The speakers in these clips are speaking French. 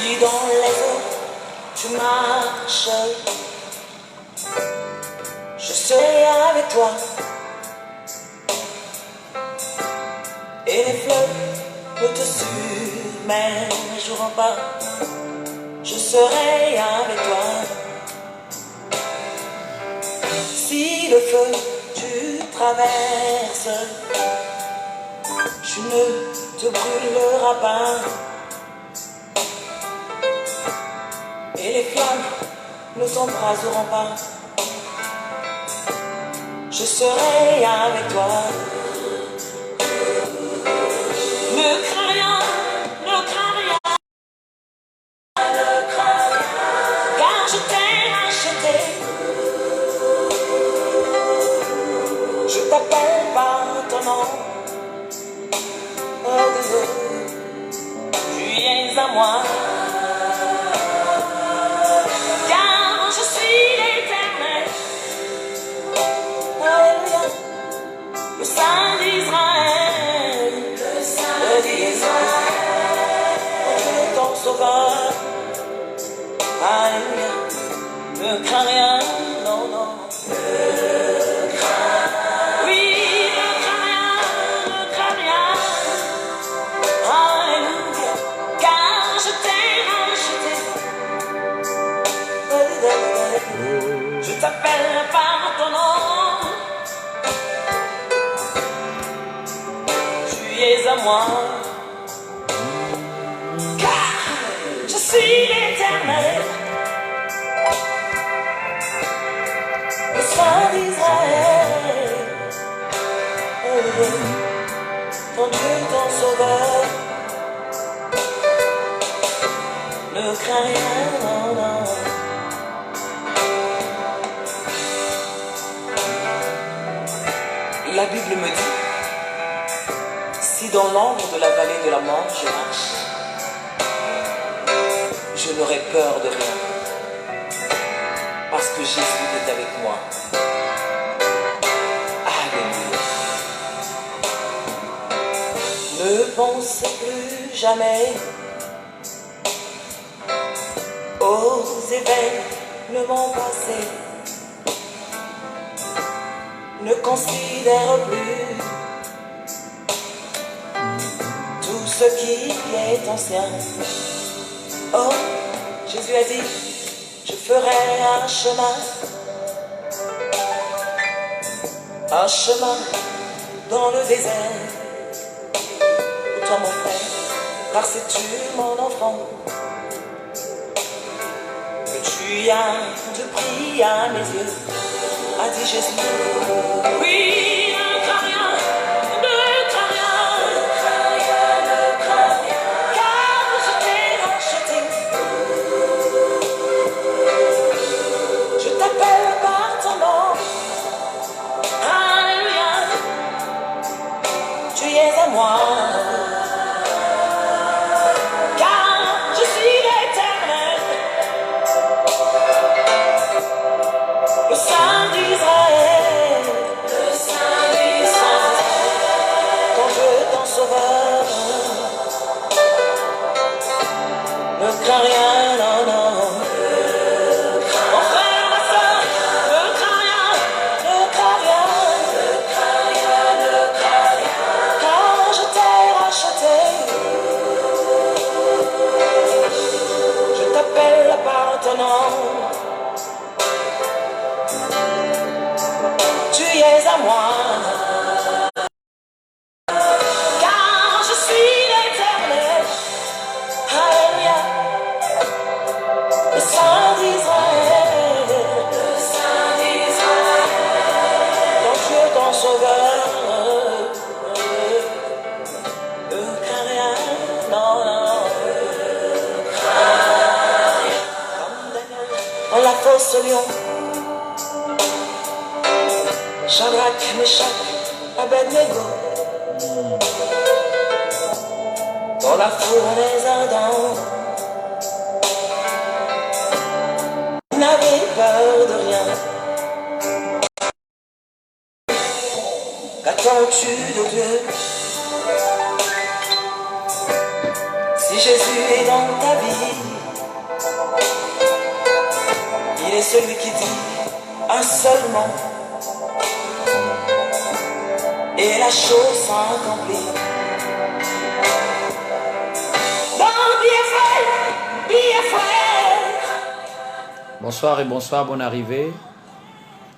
Si dans les eaux tu marches, je serai avec toi. Et les fleuves ne te submergeront pas. Je serai avec toi. Si le feu tu traverses, tu ne te brûleras pas. Et les flammes ne t'embraseront pas. Je serai avec toi. Ne crains rien, ne crains rien, ne crains rien, car je t'ai racheté. Je t'appelle par ton nom. Oh, tu es à moi. Car je suis l'Éternel. Alléluia. Le Saint d'Israël. Le Saint d'Israël. Ton sauveur. Alléluia. Ne crains rien, non, non. Je t'appelle par ton nom. Tu es à moi. Car je suis l'Éternel, le Saint d'Israël. Ton Dieu, ton sauveur. Ne crains rien, non, non. La Bible me dit, si dans l'ombre de la vallée de la mort je marche, je n'aurai peur de rien, parce que Jésus est avec moi. Alléluia. Ne pense plus jamais aux événements passés. Ne considère plus tout ce qui est ancien. Oh, Jésus a dit, je ferai un chemin dans le désert. Pour toi mon frère, car c'est-tu mon enfant que tu as de prix à mes yeux, a dit Jésus. Oui, ne crains rien, ne crains rien, ne crains rien, ne crains rien, car je t'ai racheté. Je t'appelle par ton nom. Alléluia. Tu es à moi. Car je suis l'Éternel, le Saint d'Israël, le Saint d'Israël, ton Dieu, ton sauveur. Ne crains rien, non, non. Mon frère, ma soeur, ne crains rien, ne crains rien, ne crains rien, ne crains rien, car je t'ai racheté. Je t'appelle par ton nom. Tu es à moi. Car je suis l'Éternel. Alléluia. Le Saint d'Israël. Le Saint d'Israël. Ton Dieu, ton sauveur. Ne crains rien. Non, non. Comme Daniel dans la fosse au lion. Shadrach, Meshach, Abednego, dans la fournaise ardente, n'avez peur de rien. Qu'attends-tu de Dieu? Si Jésus est dans ta vie, Il est celui qui dit un seul mot et la chose s'accomplit. Don't be afraid, be afraid. Bonsoir et bonsoir, bonne arrivée.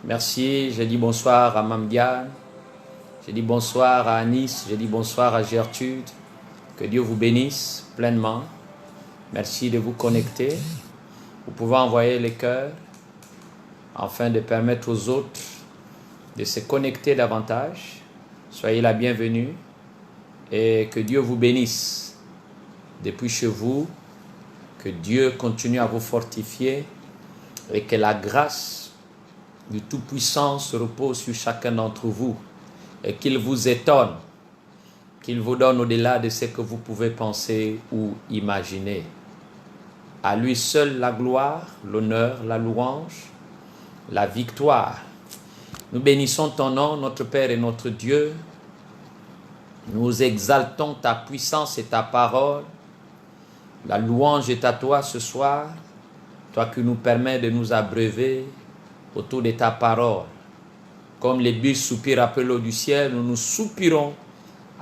Merci, j'ai dit bonsoir à Mamdiane, j'ai dit bonsoir à Anis, j'ai dit bonsoir à Gertrude. Que Dieu vous bénisse pleinement. Merci de vous connecter. Vous pouvez envoyer les cœurs afin de permettre aux autres de se connecter davantage. Soyez la bienvenue et que Dieu vous bénisse depuis chez vous. Que Dieu continue à vous fortifier et que la grâce du Tout-Puissant se repose sur chacun d'entre vous et qu'il vous étonne, qu'il vous donne au-delà de ce que vous pouvez penser ou imaginer. À lui seul la gloire, l'honneur, la louange, la victoire. Nous bénissons ton nom, notre Père et notre Dieu. Nous exaltons ta puissance et ta parole. La louange est à toi ce soir, toi qui nous permets de nous abreuver autour de ta parole. Comme les bus soupirent après l'eau du ciel, nous nous soupirons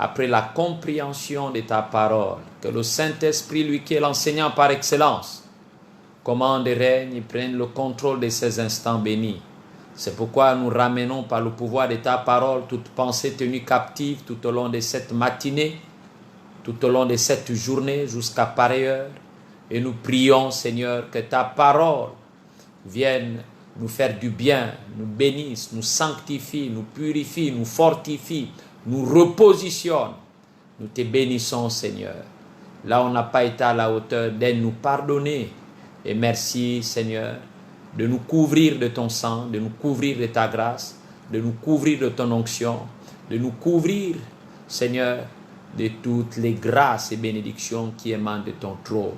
après la compréhension de ta parole. Que le Saint-Esprit, lui qui est l'enseignant par excellence, commande et règne et prenne le contrôle de ces instants bénis. C'est pourquoi nous ramenons par le pouvoir de ta parole toute pensée tenue captive tout au long de cette matinée, tout au long de cette journée jusqu'à pareille heure. Et nous prions, Seigneur, que ta parole vienne nous faire du bien, nous bénisse, nous sanctifie, nous purifie, nous fortifie, nous repositionne. Nous te bénissons, Seigneur. Là où on n'a pas été à la hauteur, d'aide-nous pardonner. Et merci, Seigneur, de nous couvrir de ton sang, de nous couvrir de ta grâce, de nous couvrir de ton onction, de nous couvrir, Seigneur, de toutes les grâces et bénédictions qui émanent de ton trône.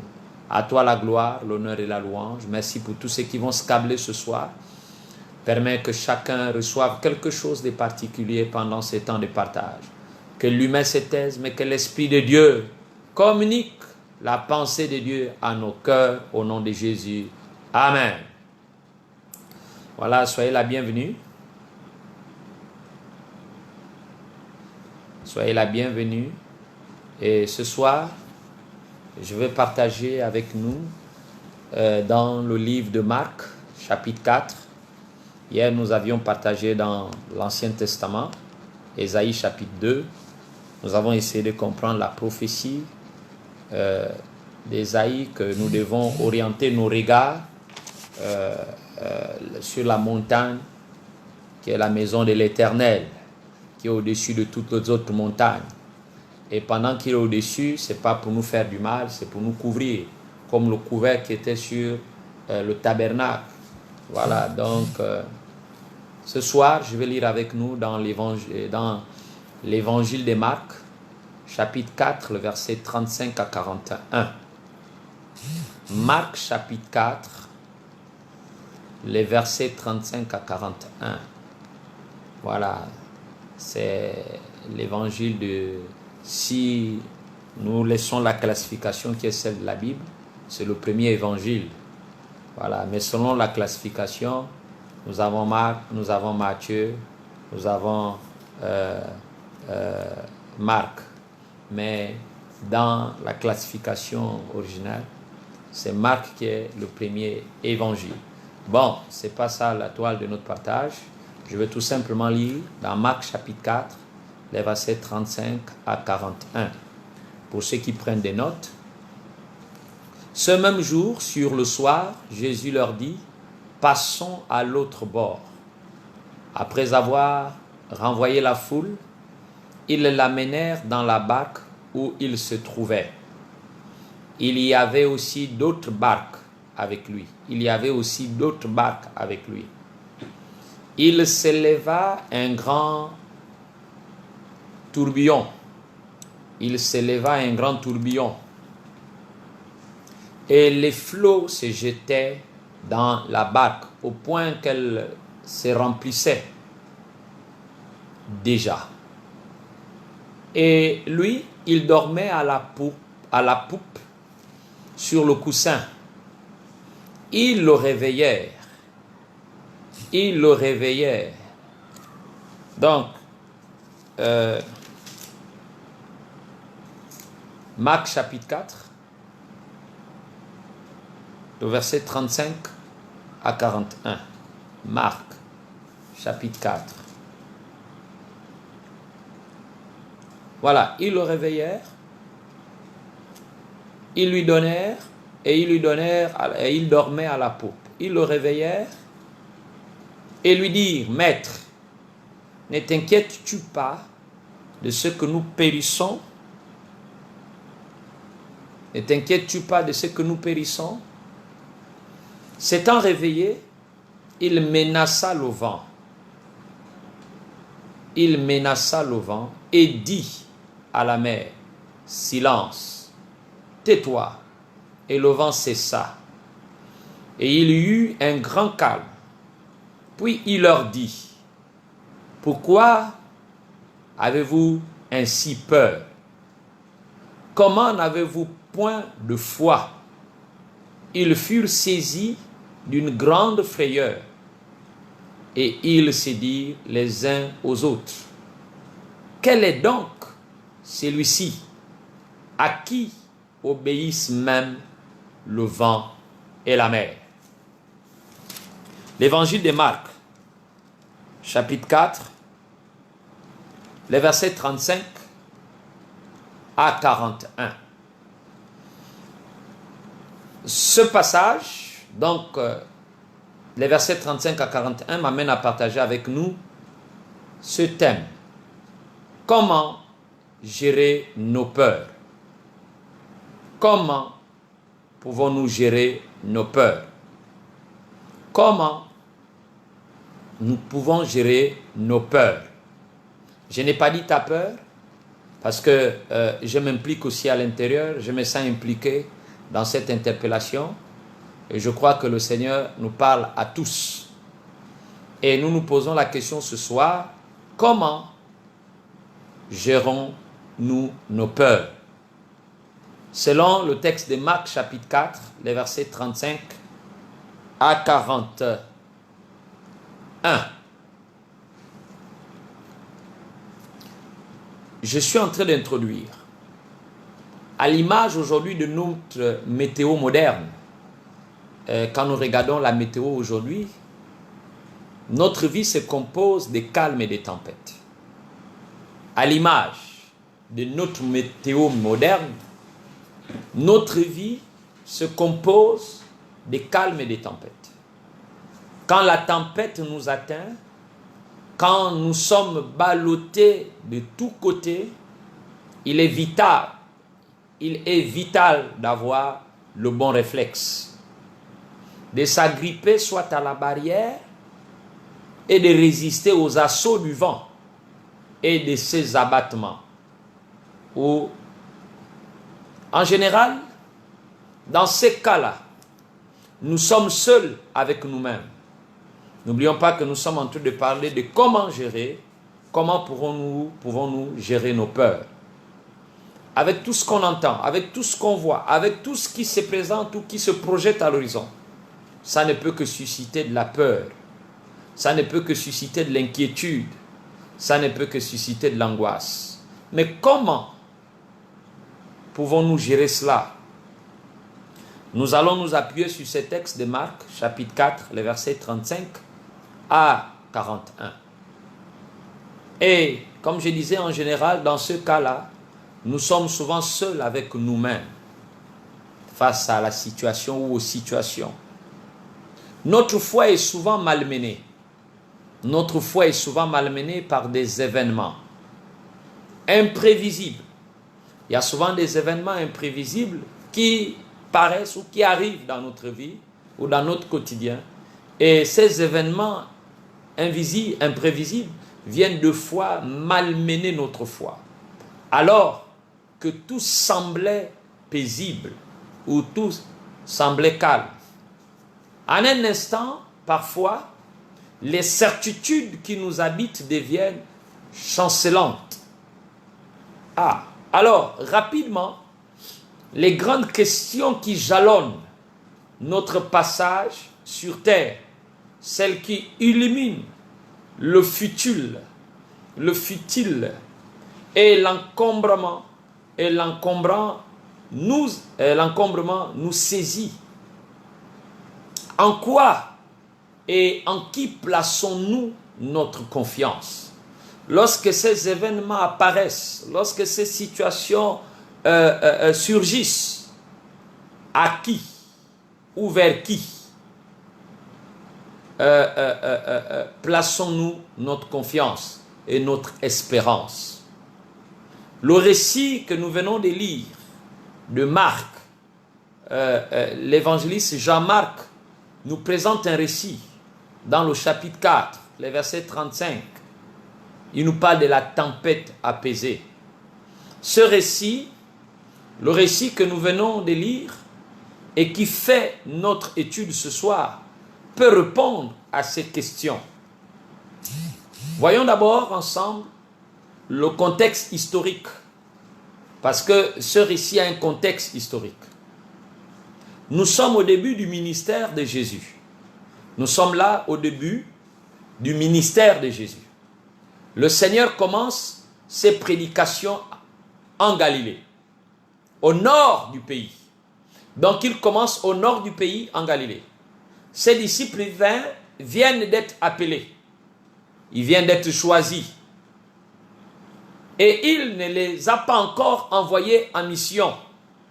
À toi la gloire, l'honneur et la louange. Merci pour tous ceux qui vont se câbler ce soir. Permets que chacun reçoive quelque chose de particulier pendant ces temps de partage. Que l'humain se taise, mais que l'Esprit de Dieu communique la pensée de Dieu à nos cœurs au nom de Jésus. Amen. Voilà, soyez la bienvenue. Soyez la bienvenue. Et ce soir, je vais partager avec nous dans le livre de Marc, chapitre 4. Hier, nous avions partagé dans l'Ancien Testament, Ésaïe chapitre 2. Nous avons essayé de comprendre la prophétie d'Ésaïe, que nous devons orienter nos regards sur la montagne qui est la maison de l'Éternel, qui est au-dessus de toutes les autres montagnes. Et pendant qu'il est au-dessus, ce n'est pas pour nous faire du mal, c'est pour nous couvrir, comme le couvercle qui était sur le tabernacle. Voilà, donc ce soir, je vais lire avec nous dans l'évangile de Marc, chapitre 4, le verset 35 à 41. Marc, chapitre 4, les versets 35 à 41. Voilà, c'est l'évangile de... Si nous laissons la classification qui est celle de la Bible, c'est le premier évangile. Voilà, mais selon la classification, nous avons Marc, nous avons Matthieu, nous avons Marc. Mais dans la classification originale, c'est Marc qui est le premier évangile. Bon, ce n'est pas ça la toile de notre partage. Je vais tout simplement lire dans Marc chapitre 4, les versets 35 à 41. Pour ceux qui prennent des notes. Ce même jour, sur le soir, Jésus leur dit, « Passons à l'autre bord. » Après avoir renvoyé la foule, ils l'amenèrent dans la barque où il se trouvait. Il y avait aussi d'autres barques avec lui. Il s'éleva un grand tourbillon. Et les flots se jetaient dans la barque au point qu'elle se remplissait déjà. Et lui, il dormait à la poupe sur le coussin. Ils le réveillèrent. Ils le réveillèrent. Donc, Marc chapitre 4, le verset 35 à 41. Marc chapitre 4. Voilà, ils le réveillèrent, ils lui donnèrent, et il dormait à la poupe. Ils le réveillèrent et lui dirent, Maître, ne t'inquiètes-tu pas de ce que nous périssons? Ne t'inquiètes-tu pas de ce que nous périssons? S'étant réveillé, il menaça le vent. Il menaça le vent et dit à la mer, silence, tais-toi. Et le vent cessa. Et il y eut un grand calme. Puis il leur dit, pourquoi avez-vous ainsi peur? Comment n'avez-vous point de foi? Ils furent saisis d'une grande frayeur. Et ils se dirent les uns aux autres, quel est donc celui-ci à qui obéissent même le vent et la mer? L'évangile de Marc, chapitre 4, les versets 35 à 41. Ce passage, donc, les versets 35 à 41 m'amènent à partager avec nous ce thème. Comment gérer nos peurs? Comment pouvons-nous gérer nos peurs? Comment nous pouvons gérer nos peurs? Je n'ai pas dit ta peur parce que je m'implique aussi à l'intérieur, je me sens impliqué dans cette interpellation. Et je crois que le Seigneur nous parle à tous. Et nous nous posons la question ce soir, comment gérons-nous nos peurs? Selon le texte de Marc chapitre 4, les versets 35 à 41. Je suis en train d'introduire, à l'image aujourd'hui de notre météo moderne, quand nous regardons la météo aujourd'hui, notre vie se compose de calmes et de tempêtes. À l'image de notre météo moderne, notre vie se compose de calmes et de tempêtes. Quand la tempête nous atteint, quand nous sommes ballottés de tous côtés, il est vital d'avoir le bon réflexe, de s'agripper soit à la barrière et de résister aux assauts du vent et de ses abattements. Ou, en général, dans ces cas-là, nous sommes seuls avec nous-mêmes. N'oublions pas que nous sommes en train de parler de comment gérer, comment pouvons-nous gérer nos peurs. Avec tout ce qu'on entend, avec tout ce qu'on voit, avec tout ce qui se présente ou qui se projette à l'horizon, ça ne peut que susciter de la peur, ça ne peut que susciter de l'inquiétude, ça ne peut que susciter de l'angoisse. Mais comment pouvons-nous gérer cela? Nous allons nous appuyer sur ces textes de Marc, chapitre 4, les versets 35 à 41. Et, comme je disais, en général, dans ce cas-là, nous sommes souvent seuls avec nous-mêmes face à la situation ou aux situations. Notre foi est souvent malmenée. Notre foi est souvent malmenée par des événements imprévisibles. Il y a souvent des événements imprévisibles qui paraissent ou qui arrivent dans notre vie ou dans notre quotidien. Et ces événements imprévisibles viennent de fois malmener notre foi. Alors que tout semblait paisible ou tout semblait calme. En un instant, parfois, les certitudes qui nous habitent deviennent chancelantes. Alors, rapidement, les grandes questions qui jalonnent notre passage sur terre, celle qui illumine le futile et l'encombrement nous saisit. En quoi et en qui plaçons-nous notre confiance? Lorsque ces événements apparaissent, lorsque ces situations surgissent, à qui ou vers qui plaçons-nous notre confiance et notre espérance? Le récit que nous venons de lire de Marc, l'évangéliste Jean-Marc nous présente un récit dans le chapitre 4, les versets 35. Il nous parle de la tempête apaisée. Ce récit, le récit que nous venons de lire et qui fait notre étude ce soir, peut répondre à ces questions. Voyons d'abord ensemble le contexte historique, parce que ce récit a un contexte historique. Nous sommes au début du ministère de Jésus. Nous sommes là au début du ministère de Jésus. Le Seigneur commence ses prédications en Galilée, au nord du pays. Donc il commence au nord du pays, en Galilée. Ses disciples viennent d'être appelés. Ils viennent d'être choisis. Et il ne les a pas encore envoyés en mission,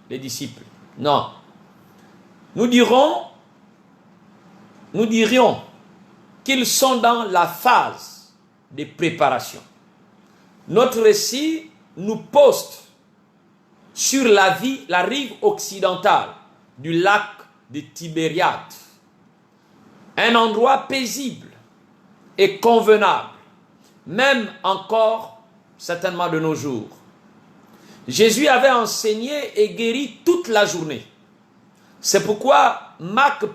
les disciples. Non. Nous dirions qu'ils sont dans la phase de préparation. Notre récit nous poste sur la rive occidentale du lac de Tibériade, un endroit paisible et convenable, même encore certainement de nos jours. Jésus avait enseigné et guéri toute la journée. C'est pourquoi Marc nous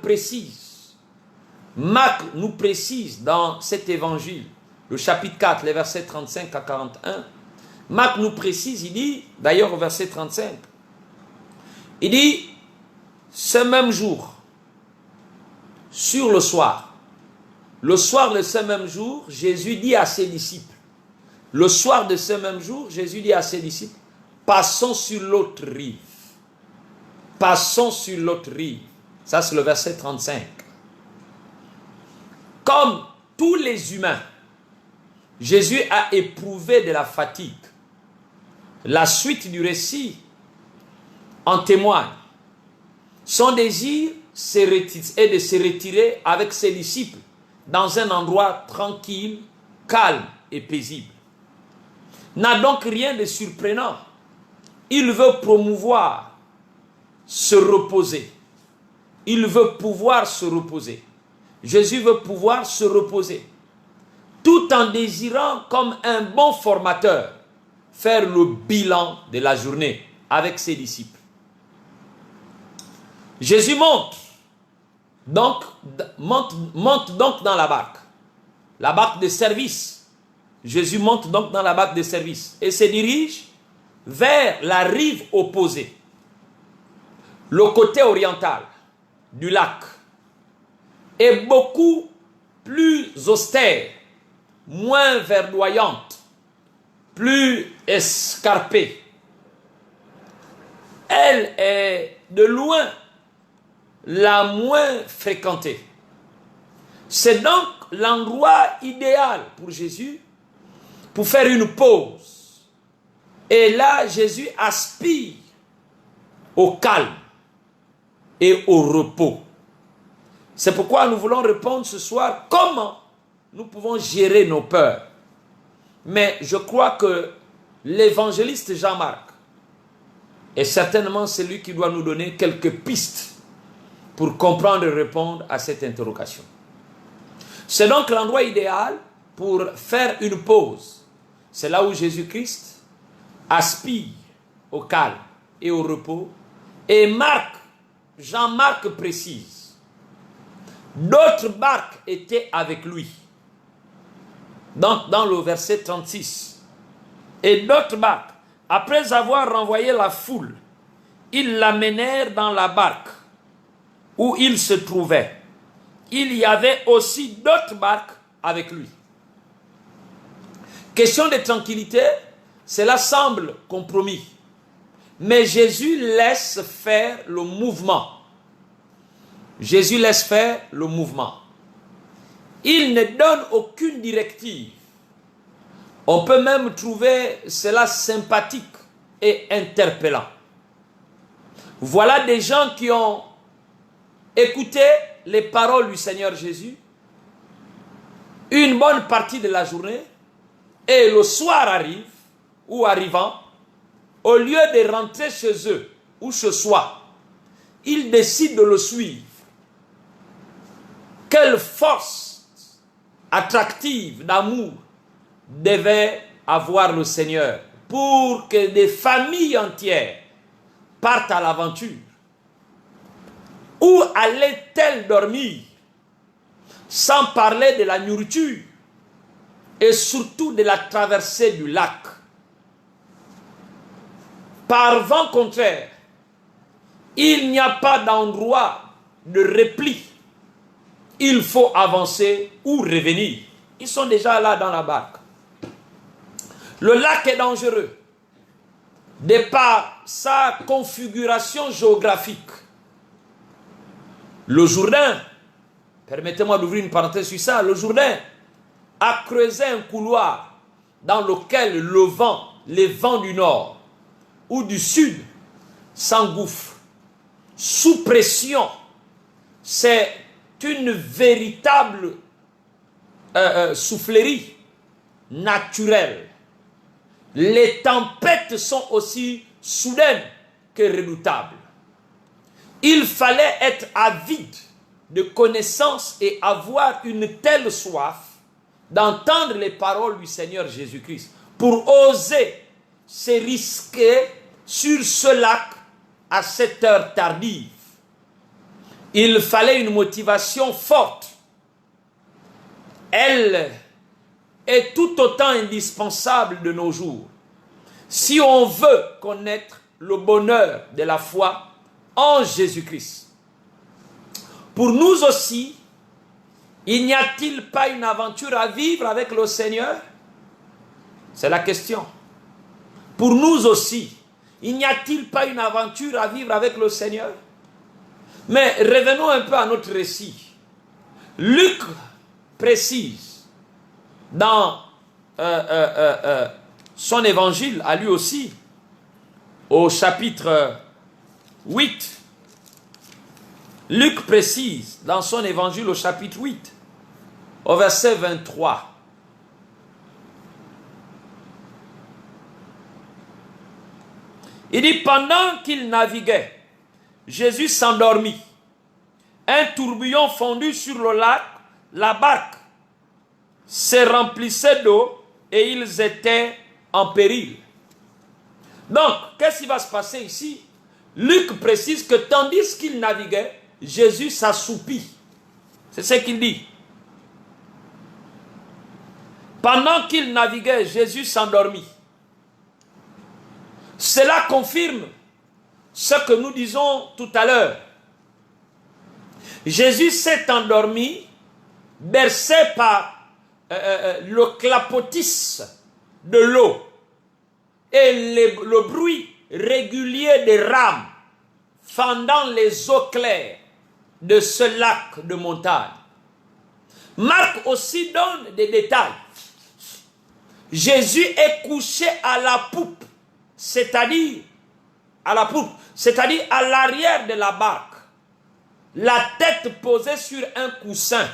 précise dans cet évangile, le chapitre 4, les versets 35 à 41, Marc nous précise, il dit, d'ailleurs au verset 35, il dit, ce même jour, sur le soir de ce même jour, Jésus dit à ses disciples, le soir de ce même jour, Jésus dit à ses disciples, passons sur l'autre rive. Passons sur l'autre rive. Ça, c'est le verset 35. Comme tous les humains, Jésus a éprouvé de la fatigue. La suite du récit en témoigne. Son désir est de se retirer avec ses disciples dans un endroit tranquille, calme et paisible. N'a donc rien de surprenant. Il veut promouvoir se reposer. Il veut pouvoir se reposer. Jésus veut pouvoir se reposer. Tout en désirant, comme un bon formateur, faire le bilan de la journée avec ses disciples. Jésus monte donc dans la barque de service. Jésus monte donc dans la barque de service et se dirige vers la rive opposée, le côté oriental du lac, est beaucoup plus austère, moins verdoyante, plus escarpée. Elle est de loin la moins fréquentée. C'est donc l'endroit idéal pour Jésus pour faire une pause. Et là, Jésus aspire au calme et au repos. C'est pourquoi nous voulons répondre ce soir comment nous pouvons gérer nos peurs. Mais je crois que l'évangéliste Jean-Marc est certainement celui qui doit nous donner quelques pistes pour comprendre et répondre à cette interrogation. C'est donc l'endroit idéal pour faire une pause. C'est là où Jésus-Christ aspire au calme et au repos. Et Jean-Marc précise, d'autres barques étaient avec lui. Donc dans le verset 36, et d'autres barques, après avoir renvoyé la foule, ils l'amenèrent dans la barque où il se trouvait, il y avait aussi d'autres barques avec lui. Question de tranquillité, cela semble compromis. Mais Jésus laisse faire le mouvement. Jésus laisse faire le mouvement. Il ne donne aucune directive. On peut même trouver cela sympathique et interpellant. Voilà des gens qui ont écouté les paroles du Seigneur Jésus une bonne partie de la journée, et le soir arrive, ou arrivant, au lieu de rentrer chez eux ou chez soi, ils décident de le suivre. Quelle force attractive d'amour devait avoir le Seigneur pour que des familles entières partent à l'aventure? Où allait-elle dormir? Sans parler de la nourriture et surtout de la traversée du lac. Par vent contraire, il n'y a pas d'endroit de repli. Il faut avancer ou revenir. Ils sont déjà là dans la barque. Le lac est dangereux de par sa configuration géographique. Le Jourdain, permettez-moi d'ouvrir une parenthèse sur ça, le Jourdain a creusé un couloir dans lequel les vents du nord ou du sud s'engouffrent. Sous pression, c'est une véritable soufflerie naturelle. Les tempêtes sont aussi soudaines que redoutables. Il fallait être avide de connaissances et avoir une telle soif d'entendre les paroles du Seigneur Jésus-Christ pour oser se risquer sur ce lac à cette heure tardive. Il fallait une motivation forte. Elle est tout autant indispensable de nos jours. Si on veut connaître le bonheur de la foi en Jésus-Christ. Pour nous aussi, il n'y a-t-il pas une aventure à vivre avec le Seigneur? C'est la question. Pour nous aussi, il n'y a-t-il pas une aventure à vivre avec le Seigneur? Mais revenons un peu à notre récit. Luc précise dans son évangile, à lui aussi, au chapitre 8. Luc précise dans son évangile au chapitre 8, au verset 23. Il dit, pendant qu'il naviguait, Jésus s'endormit. Un tourbillon fondu sur le lac, la barque se remplissait d'eau et ils étaient en péril. Donc, qu'est-ce qui va se passer ici? Luc précise que tandis qu'il naviguait, Jésus s'assoupit. C'est ce qu'il dit. Pendant qu'il naviguait, Jésus s'endormit. Cela confirme ce que nous disons tout à l'heure. Jésus s'est endormi, bercé par le clapotis de l'eau et le bruit régulier des rames fendant les eaux claires de ce lac de montagne. Marc aussi donne des détails. Jésus est couché à la poupe, c'est-à-dire à l'arrière de la barque, la tête posée sur un coussin.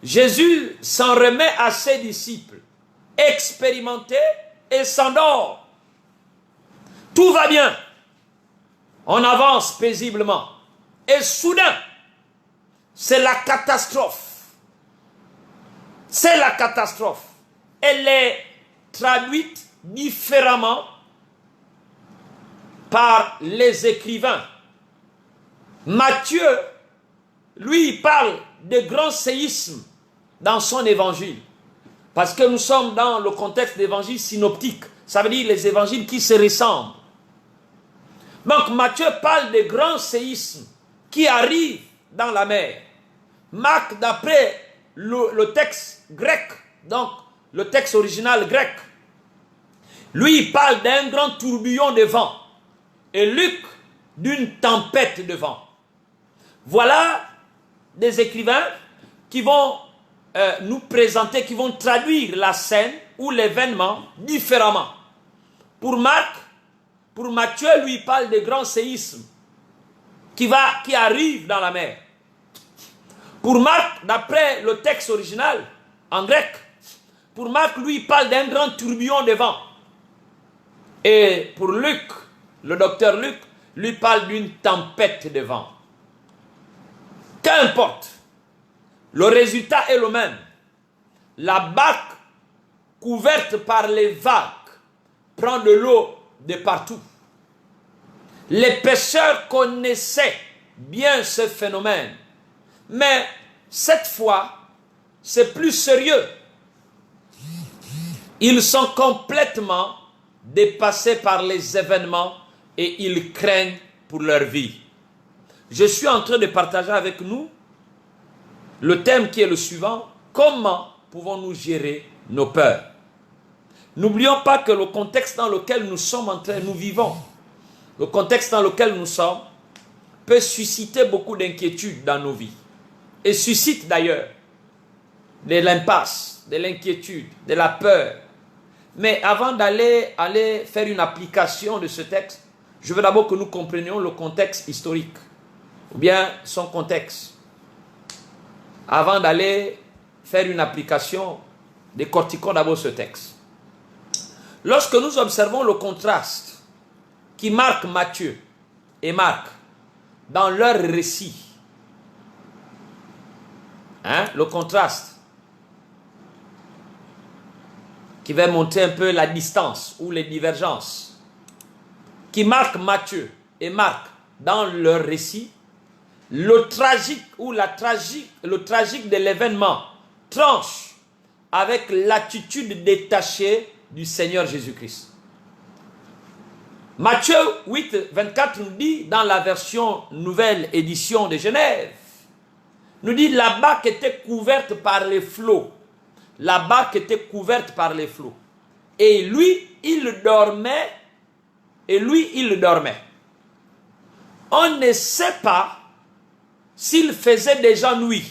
Jésus s'en remet à ses disciples, expérimentés, et s'endort. Tout va bien. On avance paisiblement. Et soudain, c'est la catastrophe. C'est la catastrophe. Elle est traduite différemment par les écrivains. Matthieu, lui, il parle de grands séismes dans son évangile. Parce que nous sommes dans le contexte d'évangile synoptique. Ça veut dire les évangiles qui se ressemblent. Donc Matthieu parle de grands séismes qui arrive dans la mer. Marc, d'après le texte grec, donc le texte original grec, lui, il parle d'un grand tourbillon de vent. Et Luc, d'une tempête de vent. Voilà des écrivains qui vont nous présenter, qui vont traduire la scène ou l'événement différemment. Pour Marc, pour Matthieu, lui, il parle de grands séismes qui arrivent dans la mer. Pour Marc, d'après le texte original, en grec, pour Marc, lui, il parle d'un grand tourbillon de vent. Et pour Luc, le docteur Luc, lui parle d'une tempête de vent. Qu'importe, le résultat est le même. La barque, couverte par les vagues, prend de l'eau de partout. Les pêcheurs connaissaient bien ce phénomène. Mais cette fois, c'est plus sérieux. Ils sont complètement dépassés par les événements et ils craignent pour leur vie. Je suis en train de partager avec nous le thème qui est le suivant: comment pouvons-nous gérer nos peurs? N'oublions pas que le contexte dans lequel nous vivons, le contexte dans lequel nous sommes, peut susciter beaucoup d'inquiétudes dans nos vies. Et suscite d'ailleurs de l'impasse, de l'inquiétude, de la peur. Mais avant d'aller faire une application de ce texte, je veux d'abord que nous comprenions le contexte historique, ou bien son contexte. Avant d'aller faire une application, décortiquons d'abord ce texte. Lorsque nous observons le contraste qui marque Matthieu et Marc dans leur récit, le contraste qui va montrer un peu la distance ou les divergences qui marque Matthieu et Marc dans leur récit, le tragique de l'événement tranche avec l'attitude détachée du Seigneur Jésus-Christ. Matthieu 8, 24 nous dit, dans la version nouvelle édition de Genève, nous dit: la barque était couverte par les flots. La barque était couverte par les flots. Et lui, il dormait. On ne sait pas s'il faisait déjà nuit,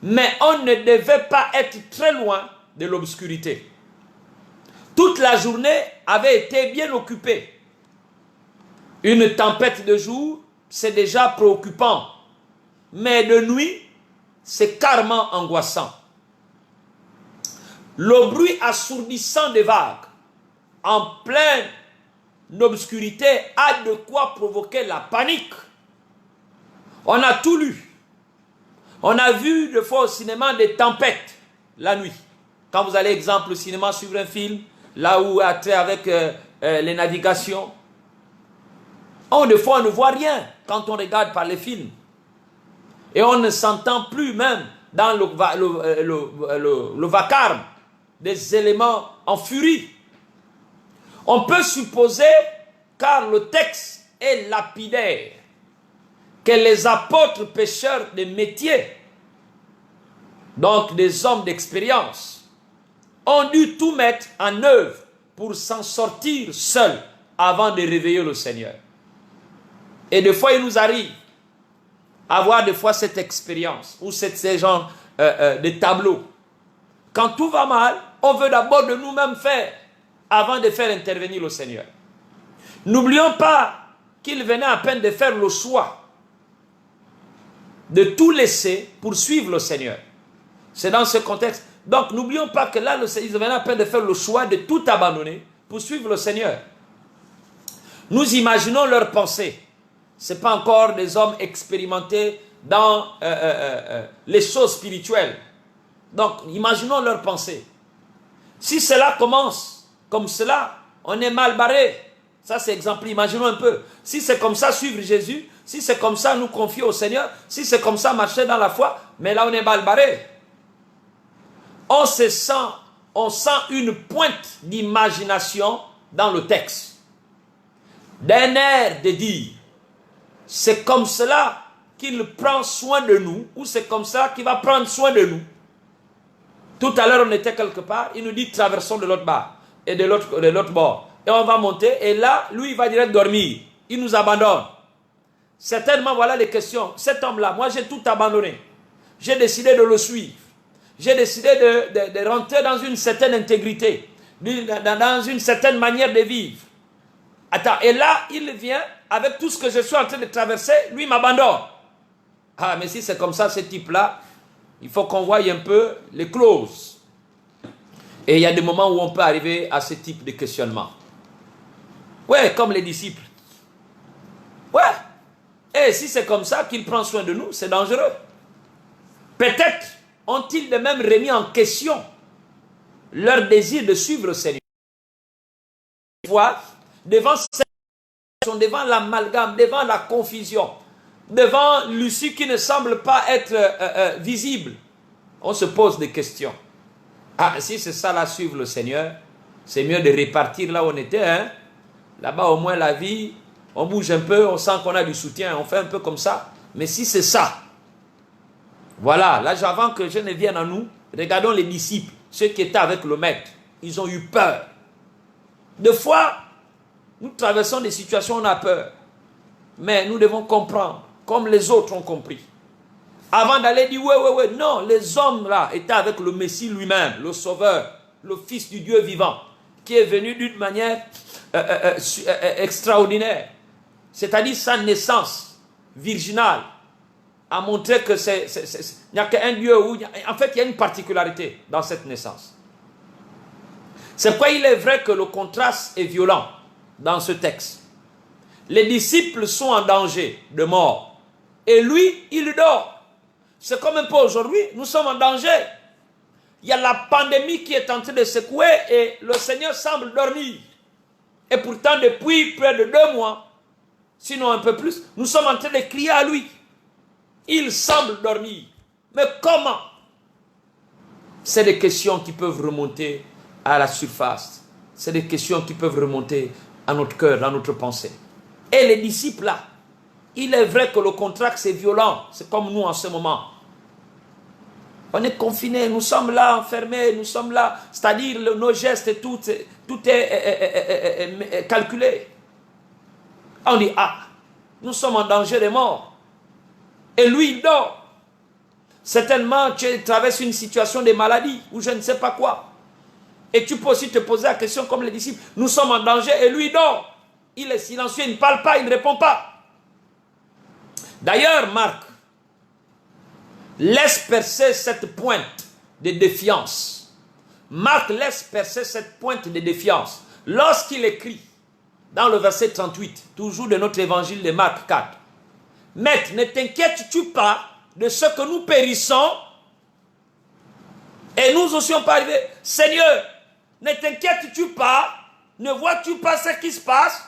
mais on ne devait pas être très loin de l'obscurité. Toute la journée avait été bien occupée. Une tempête de jour, c'est déjà préoccupant. Mais de nuit, c'est carrément angoissant. Le bruit assourdissant des vagues, en pleine obscurité, a de quoi provoquer la panique. On a tout lu. On a vu des fois au cinéma des tempêtes la nuit. Quand vous allez, exemple, au cinéma, suivre un film, là où avec les navigations, des fois on ne voit rien quand on regarde par les films. Et on ne s'entend plus même dans le vacarme des éléments en furie. On peut supposer, car le texte est lapidaire, que les apôtres pêcheurs de métier, donc des hommes d'expérience, ont dû tout mettre en œuvre pour s'en sortir seuls avant de réveiller le Seigneur. Et des fois, il nous arrive avoir des fois cette expérience ou ces genres de tableaux. Quand tout va mal, on veut d'abord de nous-mêmes faire avant de faire intervenir le Seigneur. N'oublions pas qu'il venait à peine de faire le choix de tout laisser pour suivre le Seigneur. C'est dans ce contexte. Donc n'oublions pas que là, ils venaient à peine de faire le choix de tout abandonner pour suivre le Seigneur. Nous imaginons leurs pensées. Ce n'est pas encore des hommes expérimentés dans les choses spirituelles. Donc, imaginons leurs pensées. Si cela commence comme cela, on est mal barré. Ça, c'est exemple. Imaginons un peu. Si c'est comme ça, suivre Jésus, si c'est comme ça, nous confier au Seigneur, si c'est comme ça, marcher dans la foi, mais là, on est mal barré. On sent une pointe d'imagination dans le texte. D'un air de dire, c'est comme cela qu'il prend soin de nous, ou c'est comme ça qu'il va prendre soin de nous. Tout à l'heure, on était quelque part, il nous dit traversons de l'autre bord, et de l'autre bord. Et on va monter, et là, lui, il va direct dormir. Il nous abandonne. Certainement, voilà les questions. Cet homme-là, moi, j'ai tout abandonné. J'ai décidé de le suivre. J'ai décidé de rentrer dans une certaine intégrité, dans une certaine manière de vivre. Attends, et là, il vient, avec tout ce que je suis en train de traverser, lui m'abandonne. Ah, mais si c'est comme ça, ce type-là, il faut qu'on voie un peu les clauses. Et il y a des moments où on peut arriver à ce type de questionnement. Ouais, comme les disciples. Ouais. Et si c'est comme ça qu'il prend soin de nous, c'est dangereux. Peut-être ont-ils de même remis en question leur désir de suivre le Seigneur. Devant l'amalgame, devant la confusion, devant l'issue qui ne semble pas être visible, on se pose des questions. Ah, si c'est ça là, suivre le Seigneur, c'est mieux de répartir là où on était. Hein? Là-bas, au moins, la vie, on bouge un peu, on sent qu'on a du soutien, on fait un peu comme ça. Mais si c'est ça, voilà, là, avant que je ne vienne à nous, regardons les disciples, ceux qui étaient avec le maître. Ils ont eu peur. Des fois, nous traversons des situations où on a peur. Mais nous devons comprendre, comme les autres ont compris. Avant d'aller dire, ouais, non, les hommes là étaient avec le Messie lui-même, le Sauveur, le Fils du Dieu vivant, qui est venu d'une manière extraordinaire. C'est-à-dire sa naissance virginale a montré que il n'y a qu'un Dieu où, en fait, il y a une particularité dans cette naissance. C'est pourquoi il est vrai que le contraste est violent dans ce texte. Les disciples sont en danger de mort. Et lui, il dort. C'est comme un peu aujourd'hui, nous sommes en danger. Il y a la pandémie qui est en train de secouer et le Seigneur semble dormir. Et pourtant, depuis près de 2 mois, sinon un peu plus, nous sommes en train de crier à lui. Il semble dormir. Mais comment? C'est des questions qui peuvent remonter à la surface. C'est des questions qui peuvent remonter à notre cœur, à notre pensée. Et les disciples là, il est vrai que le contraste c'est violent. C'est comme nous en ce moment. On est confinés, nous sommes là enfermés, nous sommes là. C'est-à-dire nos gestes et tout est calculé. On dit, ah, nous sommes en danger de mort. Et lui, il dort. Certainement, tu traverses une situation de maladie ou je ne sais pas quoi. Et tu peux aussi te poser la question comme les disciples. Nous sommes en danger et lui, il dort. Il est silencieux, il ne parle pas, il ne répond pas. D'ailleurs, Marc laisse percer cette pointe de défiance. Marc laisse percer cette pointe de défiance lorsqu'il écrit dans le verset 38, toujours de notre évangile de Marc 4. Maître, ne t'inquiètes-tu pas de ce que nous périssons? Et nous aussi on peut arriver. Seigneur, ne t'inquiètes-tu pas? Ne vois-tu pas ce qui se passe?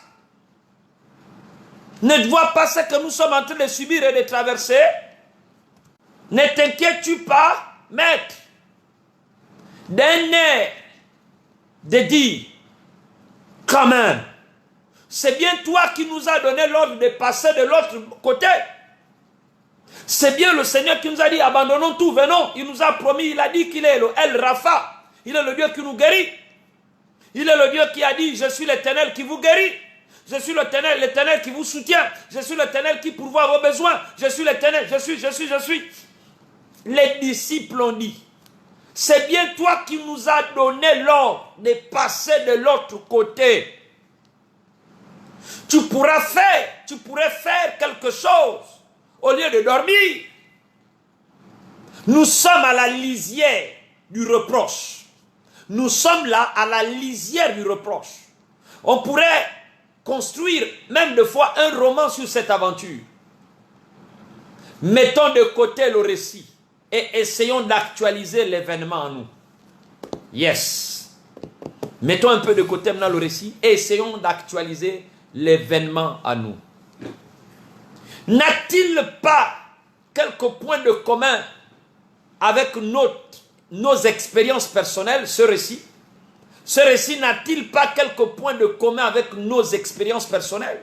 Ne vois pas ce que nous sommes en train de subir et de traverser? Ne t'inquiètes-tu pas, maître? D'un air de dire, quand même, c'est bien toi qui nous as donné l'ordre de passer de l'autre côté. C'est bien le Seigneur qui nous a dit, abandonnons tout, venons. Il nous a promis, il a dit qu'il est le El Rapha. Il est le Dieu qui nous guérit. Il est le Dieu qui a dit, je suis l'Éternel qui vous guérit. Je suis l'Éternel qui vous soutient. Je suis l'Éternel qui pourvoit vos besoins. Je suis l'Éternel, je suis. Les disciples ont dit, c'est bien toi qui nous as donné l'ordre de passer de l'autre côté. Tu pourrais faire quelque chose au lieu de dormir. Nous sommes à la lisière du reproche. Nous sommes là à la lisière du reproche. On pourrait construire même des fois un roman sur cette aventure. Mettons de côté le récit et essayons d'actualiser l'événement en nous. Yes. Mettons un peu de côté maintenant le récit et essayons d'actualiser l'événement à nous. N'a-t-il pas quelques points de commun avec nos expériences personnelles, ce récit? Ce récit n'a-t-il pas quelques points de commun avec nos expériences personnelles?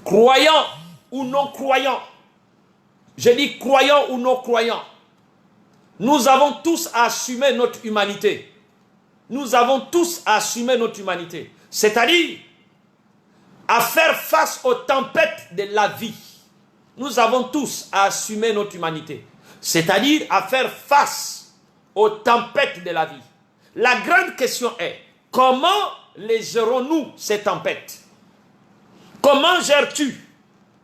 Croyants ou non croyants, je dis croyants ou non croyants, nous avons tous à assumer notre humanité. Nous avons tous à assumer notre humanité. C'est-à-dire à faire face aux tempêtes de la vie. Nous avons tous à assumer notre humanité. C'est-à-dire à faire face aux tempêtes de la vie. La grande question est, comment les gérons-nous ces tempêtes? Comment gères-tu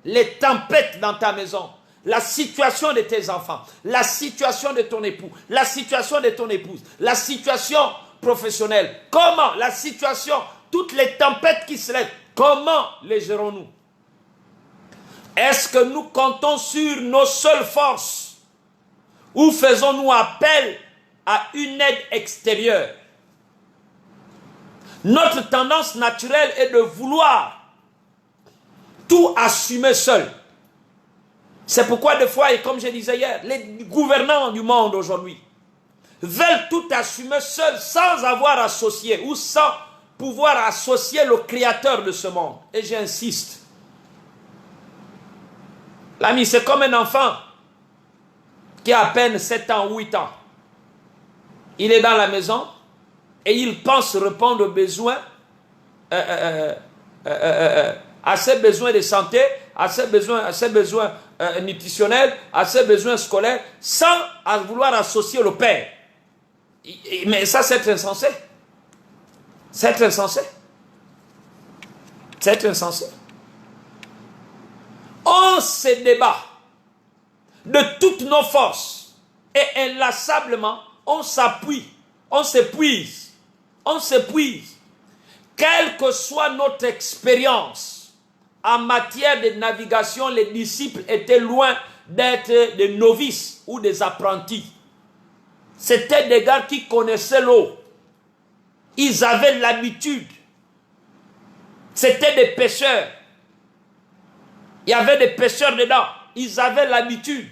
les tempêtes dans ta maison? La situation de tes enfants, la situation de ton époux, la situation de ton épouse, la situation professionnelle. Comment la situation, toutes les tempêtes qui se lèvent, comment les gérons-nous? Est-ce que nous comptons sur nos seules forces ou faisons-nous appel à une aide extérieure? Notre tendance naturelle est de vouloir tout assumer seul. C'est pourquoi des fois, et comme je disais hier, les gouvernants du monde aujourd'hui veulent tout assumer seuls sans avoir associé ou sans pouvoir associer le créateur de ce monde. Et j'insiste. L'ami, c'est comme un enfant qui a à peine 7 ans ou 8 ans. Il est dans la maison et il pense répondre aux besoins, à ses besoins de santé, à ses besoins nutritionnels, à ses besoins scolaires, sans vouloir associer le père. Mais ça, c'est insensé. C'est insensé. C'est insensé. On se débat de toutes nos forces et inlassablement, on s'appuie, on s'épuise, quelle que soit notre expérience en matière de navigation, les disciples étaient loin d'être des novices ou des apprentis. C'étaient des gars qui connaissaient l'eau. Ils avaient l'habitude. C'était des pêcheurs. Il y avait des pêcheurs dedans. Ils avaient l'habitude.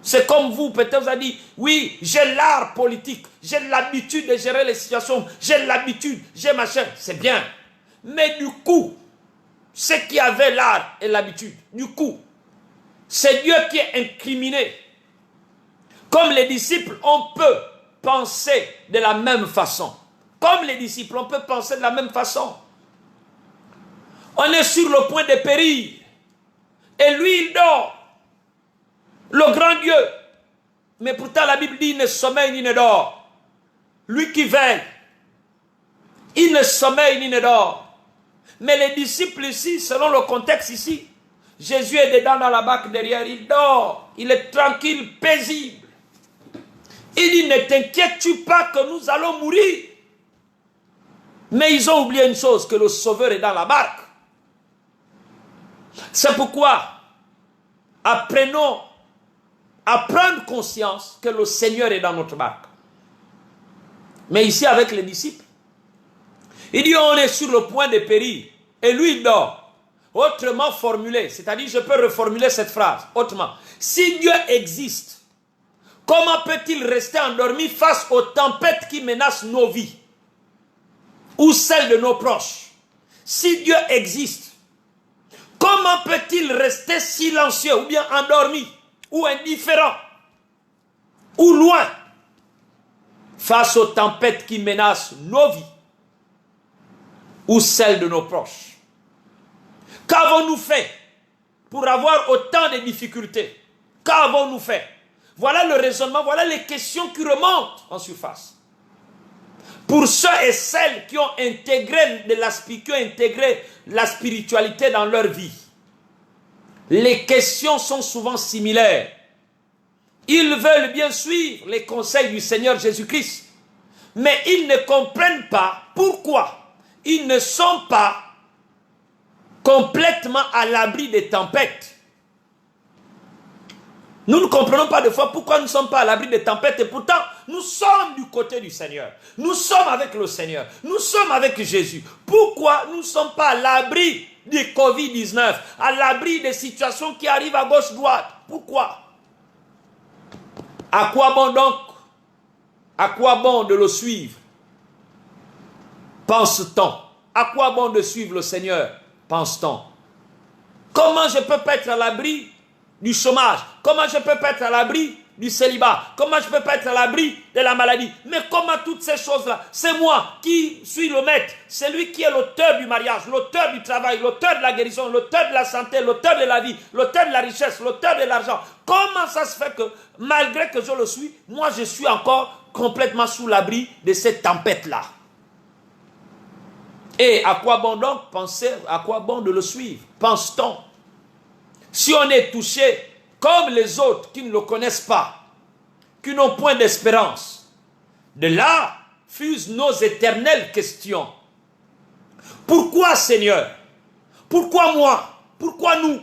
C'est comme vous, peut-être vous avez dit, oui, j'ai l'art politique, j'ai l'habitude de gérer les situations, j'ai l'habitude, j'ai machin, c'est bien. Mais du coup, ceux qui avaient l'art et l'habitude, du coup, c'est Dieu qui est incriminé. Comme les disciples, on peut penser de la même façon. Comme les disciples, on peut penser de la même façon. On est sur le point de périr. Et lui, il dort. Le grand Dieu. Mais pourtant, la Bible dit, il ne sommeille ni ne dort. Lui qui veille. Il ne sommeille ni ne dort. Mais les disciples ici, selon le contexte ici, Jésus est dedans dans la barque derrière, il dort. Il est tranquille, paisible. Il dit, ne t'inquiètes-tu pas que nous allons mourir. Mais ils ont oublié une chose, que le Sauveur est dans la barque. C'est pourquoi, apprenons à prendre conscience que le Seigneur est dans notre barque. Mais ici, avec les disciples, il dit, on est sur le point de périr. Et lui, il dort. Autrement formulé, c'est-à-dire, je peux reformuler cette phrase autrement. Si Dieu existe, comment peut-il rester endormi face aux tempêtes qui menacent nos vies ou celles de nos proches? Si Dieu existe, comment peut-il rester silencieux ou bien endormi ou indifférent ou loin face aux tempêtes qui menacent nos vies ou celles de nos proches? Qu'avons-nous fait pour avoir autant de difficultés? Qu'avons-nous fait? Voilà le raisonnement, voilà les questions qui remontent en surface. Pour ceux et celles qui ont intégré la spiritualité dans leur vie, les questions sont souvent similaires. Ils veulent bien suivre les conseils du Seigneur Jésus-Christ, mais ils ne comprennent pas pourquoi ils ne sont pas complètement à l'abri des tempêtes. Nous ne comprenons pas des fois pourquoi nous ne sommes pas à l'abri des tempêtes et pourtant nous sommes du côté du Seigneur. Nous sommes avec le Seigneur. Nous sommes avec Jésus. Pourquoi nous ne sommes pas à l'abri du Covid-19, à l'abri des situations qui arrivent à gauche-droite? Pourquoi? À quoi bon donc? À quoi bon de le suivre? Pense-t-on? À quoi bon de suivre le Seigneur? Pense-t-on? Comment je peux pas être à l'abri du chômage? Comment je peux pas être à l'abri du célibat? Comment je peux pas être à l'abri de la maladie? Mais comment toutes ces choses-là? C'est moi qui suis le maître. C'est lui qui est l'auteur du mariage, l'auteur du travail, l'auteur de la guérison, l'auteur de la santé, l'auteur de la vie, l'auteur de la richesse, l'auteur de l'argent. Comment ça se fait que, malgré que je le suis, moi je suis encore complètement sous l'abri de cette tempête-là? Et à quoi bon donc penser, à quoi bon de le suivre? Pense-t-on? Si on est touché comme les autres qui ne le connaissent pas, qui n'ont point d'espérance, de là fusent nos éternelles questions. Pourquoi, Seigneur? Pourquoi moi? Pourquoi nous?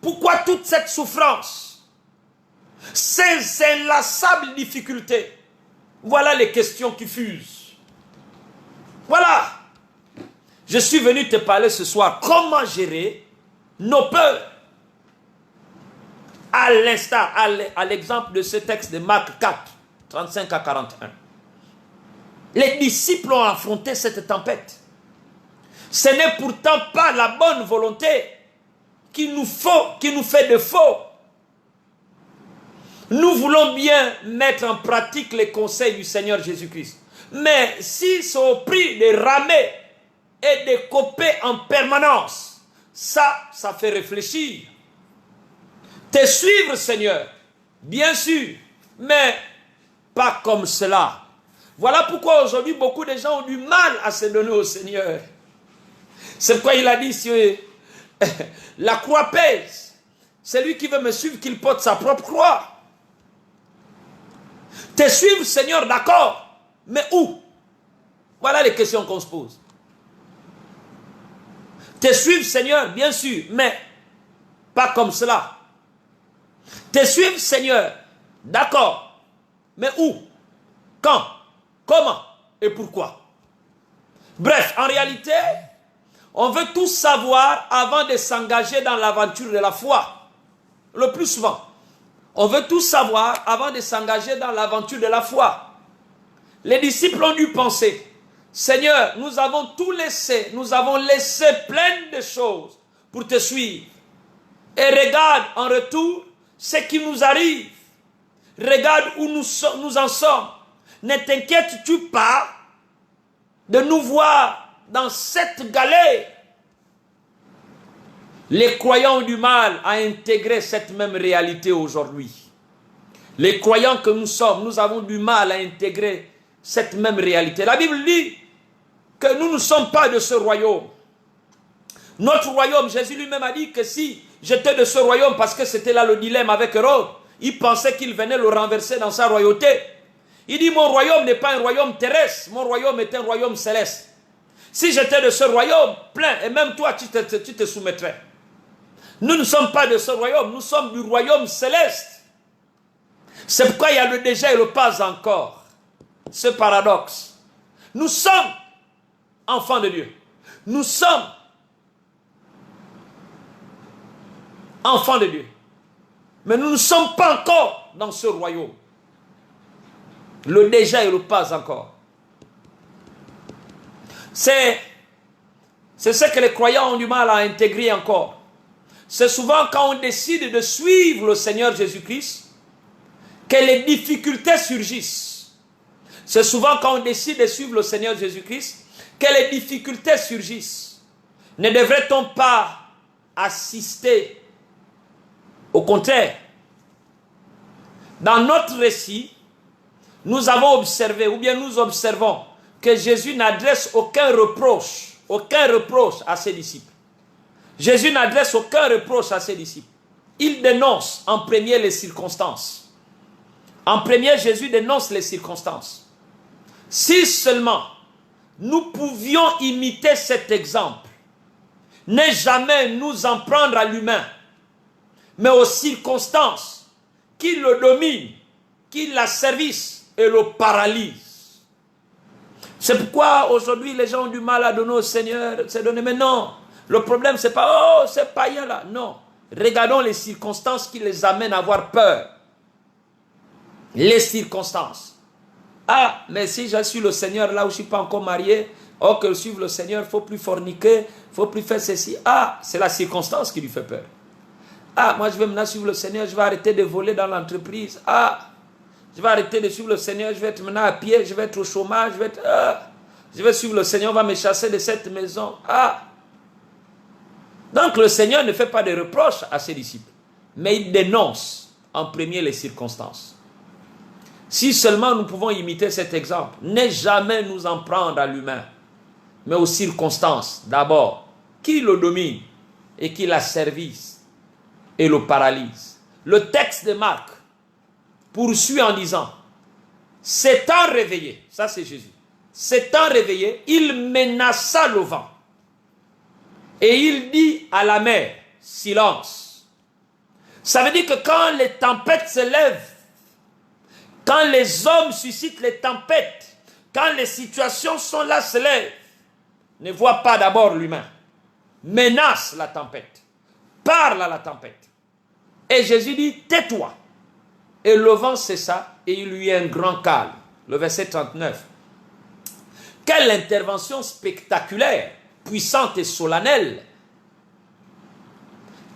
Pourquoi toute cette souffrance? Ces inlassables difficultés? Voilà les questions qui fusent. Voilà. Je suis venu te parler ce soir. Comment gérer nos peurs? À l'instar, à l'exemple de ce texte de Marc 4, 35 à 41. Les disciples ont affronté cette tempête. Ce n'est pourtant pas la bonne volonté qui nous fait défaut. Nous voulons bien mettre en pratique les conseils du Seigneur Jésus-Christ. Mais si c'est au prix de ramer et de couper en permanence, ça fait réfléchir. Te suivre, Seigneur, bien sûr, mais pas comme cela. Voilà pourquoi aujourd'hui beaucoup de gens ont du mal à se donner au Seigneur. C'est pourquoi il a dit, la croix pèse. Celui qui veut me suivre, qu'il porte sa propre croix. Te suivre, Seigneur, d'accord, mais où? Voilà les questions qu'on se pose. Te suivre, Seigneur, bien sûr, mais pas comme cela. Te suivre, Seigneur, d'accord, mais où? Quand? Comment? Et pourquoi? Bref, en réalité, on veut tout savoir avant de s'engager dans l'aventure de la foi. Le plus souvent, on veut tout savoir avant de s'engager dans l'aventure de la foi. Les disciples ont dû penser, Seigneur, nous avons tout laissé, nous avons laissé plein de choses pour te suivre. Et regarde en retour ce qui nous arrive. Regarde où nous en sommes. Ne t'inquiètes-tu pas de nous voir dans cette galère? Les croyants ont du mal à intégrer cette même réalité aujourd'hui. Les croyants que nous sommes, nous avons du mal à intégrer cette même réalité. La Bible dit que nous ne sommes pas de ce royaume. Notre royaume, Jésus lui-même a dit que si j'étais de ce royaume, parce que c'était là le dilemme avec Hérode, il pensait qu'il venait le renverser dans sa royauté. Il dit, mon royaume n'est pas un royaume terrestre, mon royaume est un royaume céleste. Si j'étais de ce royaume plein, et même toi, tu te soumettrais. Nous ne sommes pas de ce royaume, nous sommes du royaume céleste. C'est pourquoi il y a le déjà et le pas encore. Ce paradoxe. Nous sommes enfants de Dieu. Nous sommes enfants de Dieu. Mais nous ne sommes pas encore dans ce royaume. Le déjà et le pas encore. C'est ce que les croyants ont du mal à intégrer encore. C'est souvent quand on décide de suivre le Seigneur Jésus-Christ que les difficultés surgissent. C'est souvent quand on décide de suivre le Seigneur Jésus-Christ que les difficultés surgissent. Ne devrait-on pas assister? Au contraire, dans notre récit, nous avons observé, ou bien nous observons, que Jésus n'adresse aucun reproche à ses disciples. Jésus n'adresse aucun reproche à ses disciples. Il dénonce en premier les circonstances. En premier, Jésus dénonce les circonstances. Si seulement nous pouvions imiter cet exemple, ne jamais nous en prendre à l'humain, mais aux circonstances qui le dominent, qui l'asservissent et le paralysent. C'est pourquoi aujourd'hui les gens ont du mal à donner au Seigneur, c'est donner. Mais non, le problème c'est pas, oh, c'est païen là. Non, regardons les circonstances qui les amènent à avoir peur. Les circonstances. Ah, mais si je suis le Seigneur là où je ne suis pas encore marié, oh que je suive le Seigneur, il ne faut plus forniquer, il ne faut plus faire ceci. Ah, c'est la circonstance qui lui fait peur. Ah, moi je vais maintenant suivre le Seigneur, je vais arrêter de voler dans l'entreprise. Ah, je vais arrêter de suivre le Seigneur, je vais être maintenant à pied, je vais être au chômage, je vais suivre le Seigneur, on va me chasser de cette maison. Ah. Donc le Seigneur ne fait pas de reproches à ses disciples, mais il dénonce en premier les circonstances. Si seulement nous pouvons imiter cet exemple, ne jamais nous en prendre à l'humain, mais aux circonstances d'abord, qui le domine et qui l'asservissent et le paralyse. Le texte de Marc poursuit en disant, s'étant réveillé, ça c'est Jésus, s'étant réveillé, il menaça le vent et il dit à la mer, silence. Ça veut dire que quand les tempêtes se lèvent, quand les hommes suscitent les tempêtes, quand les situations sont là, se lèvent, ne vois pas d'abord l'humain. Menace la tempête. Parle à la tempête. Et Jésus dit, tais-toi. Et le vent cessa et il y eut un grand calme. Le verset 39. Quelle intervention spectaculaire, puissante et solennelle.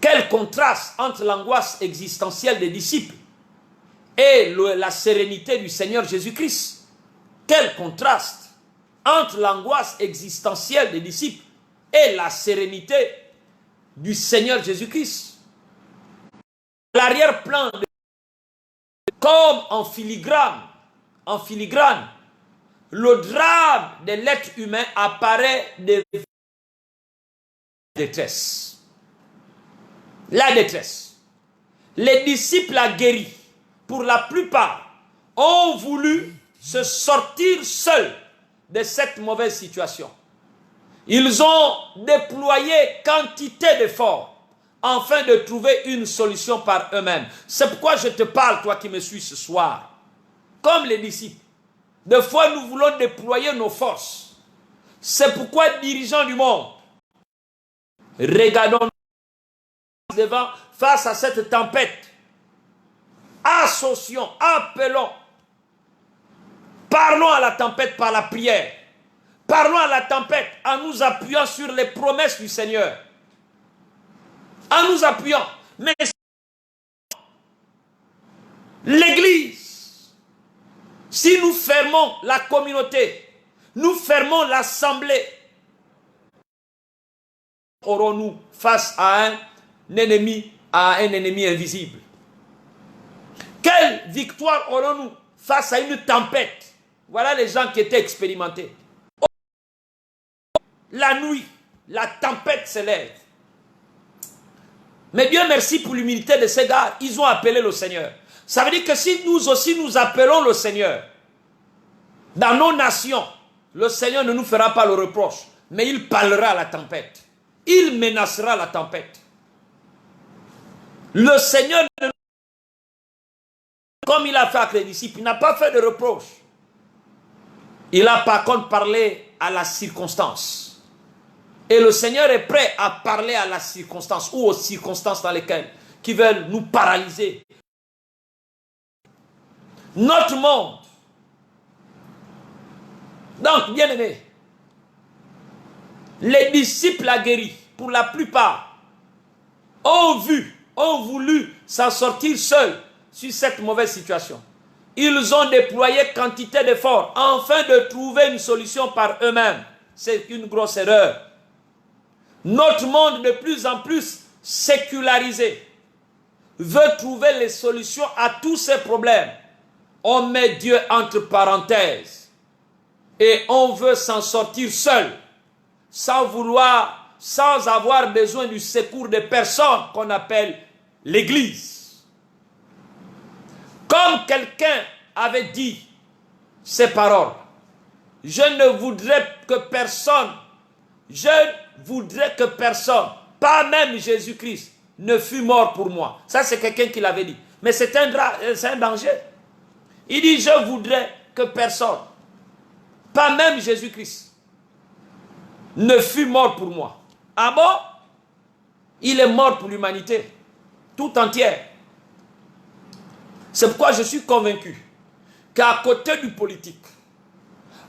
Quel contraste entre l'angoisse existentielle des disciples et la sérénité du Seigneur Jésus-Christ. Quel contraste entre l'angoisse existentielle des disciples et la sérénité du Seigneur Jésus-Christ. L'arrière-plan, comme en filigrane, le drame de l'être humain apparaît de détresse. La détresse. Les disciples guéris, pour la plupart, ont voulu se sortir seuls de cette mauvaise situation. Ils ont déployé quantité d'efforts afin de trouver une solution par eux-mêmes. C'est pourquoi je te parle, toi qui me suis ce soir. Comme les disciples, des fois nous voulons déployer nos forces. C'est pourquoi, dirigeants du monde, regardons devant face à cette tempête. Associons, appelons. Parlons à la tempête par la prière. Parlons à la tempête en nous appuyant sur les promesses du Seigneur. En nous appuyant. Mais l'Église, si nous fermons la communauté, nous fermons l'assemblée, aurons-nous face à un ennemi invisible? Quelle victoire aurons-nous face à une tempête? Voilà les gens qui étaient expérimentés. La nuit, la tempête se lève. Mais Dieu merci pour l'humilité de ces gars. Ils ont appelé le Seigneur. Ça veut dire que si nous aussi nous appelons le Seigneur, dans nos nations, le Seigneur ne nous fera pas le reproche, mais il parlera à la tempête. Il menacera la tempête. Le Seigneur, comme il a fait avec les disciples, il n'a pas fait de reproche. Il a par contre parlé à la circonstance. Et le Seigneur est prêt à parler à la circonstance ou aux circonstances dans lesquelles qui veulent nous paralyser. Notre monde. Donc, bien aimé, les disciples guéris, pour la plupart, ont voulu s'en sortir seuls sur cette mauvaise situation. Ils ont déployé quantité d'efforts afin de trouver une solution par eux-mêmes. C'est une grosse erreur. Notre monde de plus en plus sécularisé veut trouver les solutions à tous ces problèmes. On met Dieu entre parenthèses et on veut s'en sortir seul, sans avoir besoin du secours de personnes qu'on appelle l'Église. Comme quelqu'un avait dit ces paroles, je ne voudrais que personne, pas même Jésus-Christ, ne fût mort pour moi. Ça, c'est quelqu'un qui l'avait dit. Mais c'est un danger. Il dit, je voudrais que personne, pas même Jésus-Christ, ne fût mort pour moi. Ah bon? Il est mort pour l'humanité, tout entière. C'est pourquoi je suis convaincu qu'à côté du politique,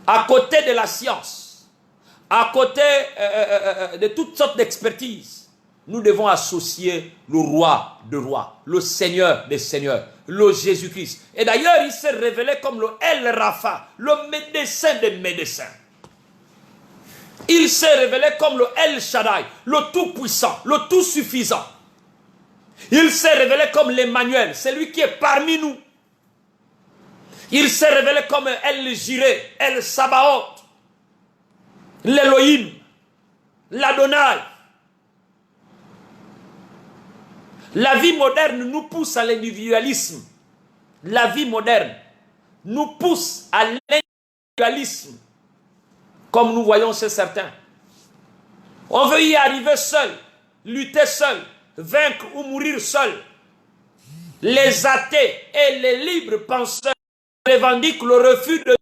à côté de la science, à côté de toutes sortes d'expertises, nous devons associer le roi de rois, le seigneur des seigneurs, le Jésus-Christ. Et d'ailleurs, il s'est révélé comme le El Rapha, le médecin des médecins. Il s'est révélé comme le El Shaddai, le tout-puissant, le tout-suffisant. Il s'est révélé comme l'Emmanuel, celui qui est parmi nous. Il s'est révélé comme El Jireh, El Sabaoth, l'Elohim, l'Adonai. La vie moderne nous pousse à l'individualisme. La vie moderne nous pousse à l'individualisme, comme nous voyons chez certains. On veut y arriver seul, lutter seul, vaincre ou mourir seul. Les athées et les libres penseurs revendiquent le refus de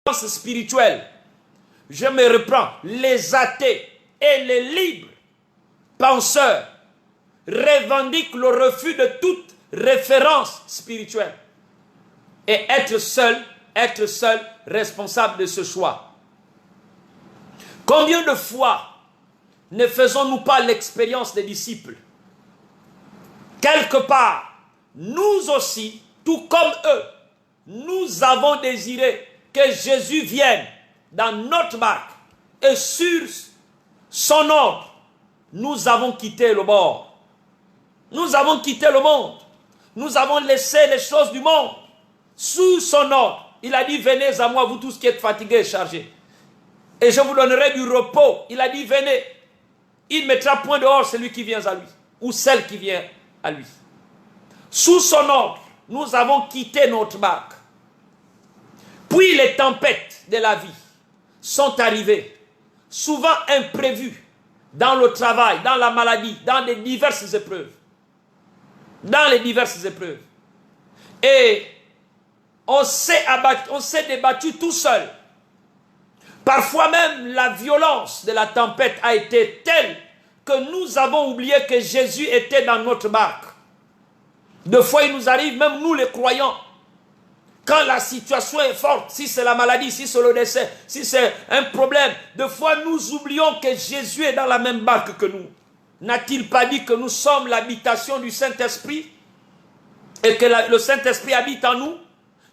l'expérience spirituelle. Je me reprends. Les athées et les libres penseurs revendiquent le refus de toute référence spirituelle. Et être seul, responsable de ce choix. Combien de fois ne faisons-nous pas l'expérience des disciples? Quelque part, nous aussi, tout comme eux, nous avons désiré que Jésus vienne dans notre barque et sur son ordre, nous avons quitté le bord. Nous avons quitté le monde. Nous avons laissé les choses du monde sous son ordre. Il a dit, venez à moi, vous tous qui êtes fatigués et chargés, et je vous donnerai du repos. Il a dit, venez. Il ne mettra point dehors celui qui vient à lui, ou celle qui vient à lui. Sous son ordre, nous avons quitté notre barque. Puis les tempêtes de la vie sont arrivées, souvent imprévues, dans le travail, dans la maladie, dans les diverses épreuves. Dans les diverses épreuves. Et on s'est débattu tout seul. Parfois même, la violence de la tempête a été telle que nous avons oublié que Jésus était dans notre barque. Deux fois, il nous arrive, même nous les croyants, quand la situation est forte, si c'est la maladie, si c'est le décès, si c'est un problème, deux fois nous oublions que Jésus est dans la même barque que nous. N'a-t-il pas dit que nous sommes l'habitation du Saint-Esprit et que le Saint-Esprit habite en nous?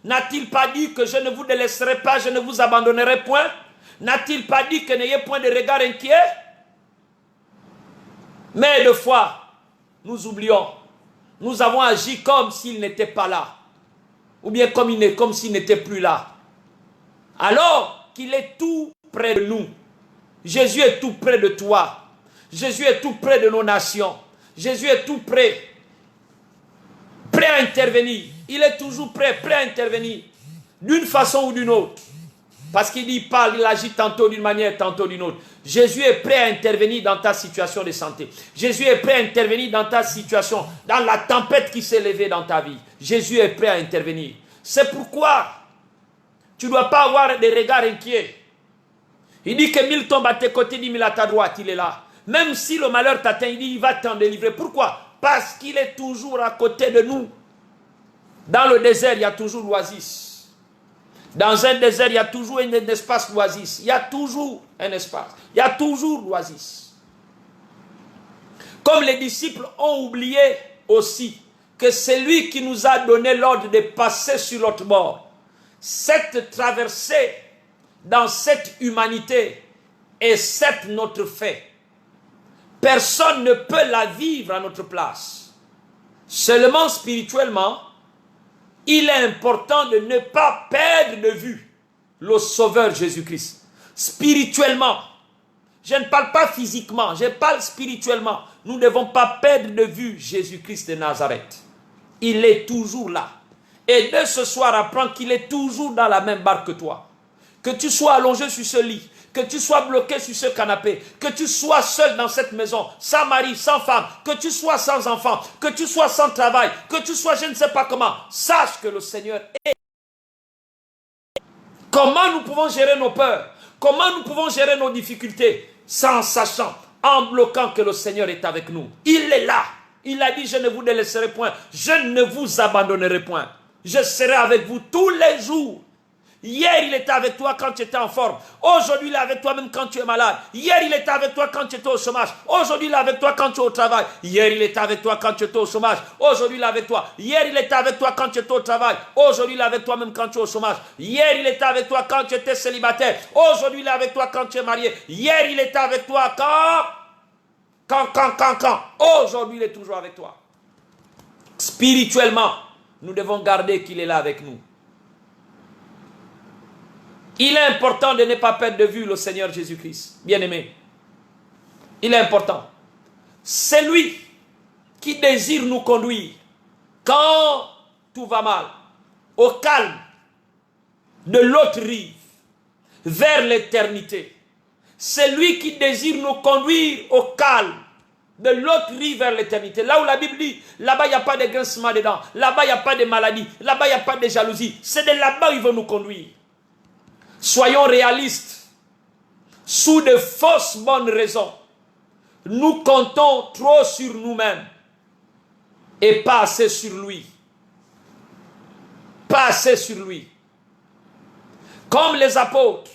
N'a-t-il pas dit que je ne vous délaisserai pas, je ne vous abandonnerai point? N'a-t-il pas dit que n'ayez point de regard inquiet? Mais deux fois, nous oublions. Nous avons agi comme s'il n'était pas là. Ou bien comme s'il n'était plus là. Alors qu'il est tout près de nous. Jésus est tout près de toi. Jésus est tout près de nos nations. Jésus est tout près. Prêt à intervenir. Il est toujours prêt à intervenir. D'une façon ou d'une autre. Parce qu'il parle, il agit tantôt d'une manière, tantôt d'une autre. Jésus est prêt à intervenir dans ta situation de santé. Jésus est prêt à intervenir dans ta situation, dans la tempête qui s'est levée dans ta vie. Jésus est prêt à intervenir. C'est pourquoi tu ne dois pas avoir des regards inquiets. Il dit que 1000 tombent à tes côtés, 10 000 à ta droite, il est là. Même si le malheur t'atteint, il dit il va t'en délivrer. Pourquoi? Parce qu'il est toujours à côté de nous. Dans le désert, il y a toujours l'oasis. Dans un désert, il y a toujours un espace l'oasis. Il y a toujours un espace. Il y a toujours l'oasis. Comme les disciples ont oublié aussi que c'est lui qui nous a donné l'ordre de passer sur l'autre bord. Cette traversée dans cette humanité est certes notre fait. Personne ne peut la vivre à notre place. Seulement spirituellement, il est important de ne pas perdre de vue le Sauveur Jésus-Christ. Spirituellement, je ne parle pas physiquement, je parle spirituellement. Nous ne devons pas perdre de vue Jésus-Christ de Nazareth. Il est toujours là. Et dès ce soir, apprends qu'il est toujours dans la même barque que toi. Que tu sois allongé sur ce lit, que tu sois bloqué sur ce canapé, que tu sois seul dans cette maison, sans mari, sans femme, que tu sois sans enfant, que tu sois sans travail, que tu sois je ne sais pas comment, sache que le Seigneur est. Comment nous pouvons gérer nos peurs? Comment nous pouvons gérer nos difficultés? Sans sachant, en bloquant que le Seigneur est avec nous. Il est là. Il a dit, je ne vous délaisserai point, je ne vous abandonnerai point. Je serai avec vous tous les jours Hier, il était avec toi quand tu étais en forme. Aujourd'hui, il est avec toi même quand tu es malade. Hier, il était avec toi quand tu étais au chômage. Aujourd'hui, il est avec toi quand tu es au travail. Hier, il était avec toi quand tu étais au chômage. Aujourd'hui, il est avec toi. Hier, il était avec toi quand tu étais au travail. Aujourd'hui, il est avec toi même quand tu es au chômage. Hier, il était avec toi quand tu étais célibataire. Aujourd'hui, il est avec toi quand tu es marié. Hier, il était avec toi quand. Aujourd'hui, il est toujours avec toi. Spirituellement, nous devons garder qu'il est là avec nous. Il est important de ne pas perdre de vue le Seigneur Jésus-Christ, bien-aimé. Il est important. C'est lui qui désire nous conduire quand tout va mal, au calme de l'autre rive, vers l'éternité. C'est lui qui désire nous conduire au calme de l'autre rive vers l'éternité. Là où la Bible dit, là-bas il n'y a pas de grincement dedans, là-bas il n'y a pas de maladie, là-bas il n'y a pas de jalousie. C'est de là-bas il veut nous conduire. Soyons réalistes. Sous de fausses bonnes raisons, nous comptons trop sur nous-mêmes et pas assez sur lui. Pas assez sur lui. Comme les apôtres,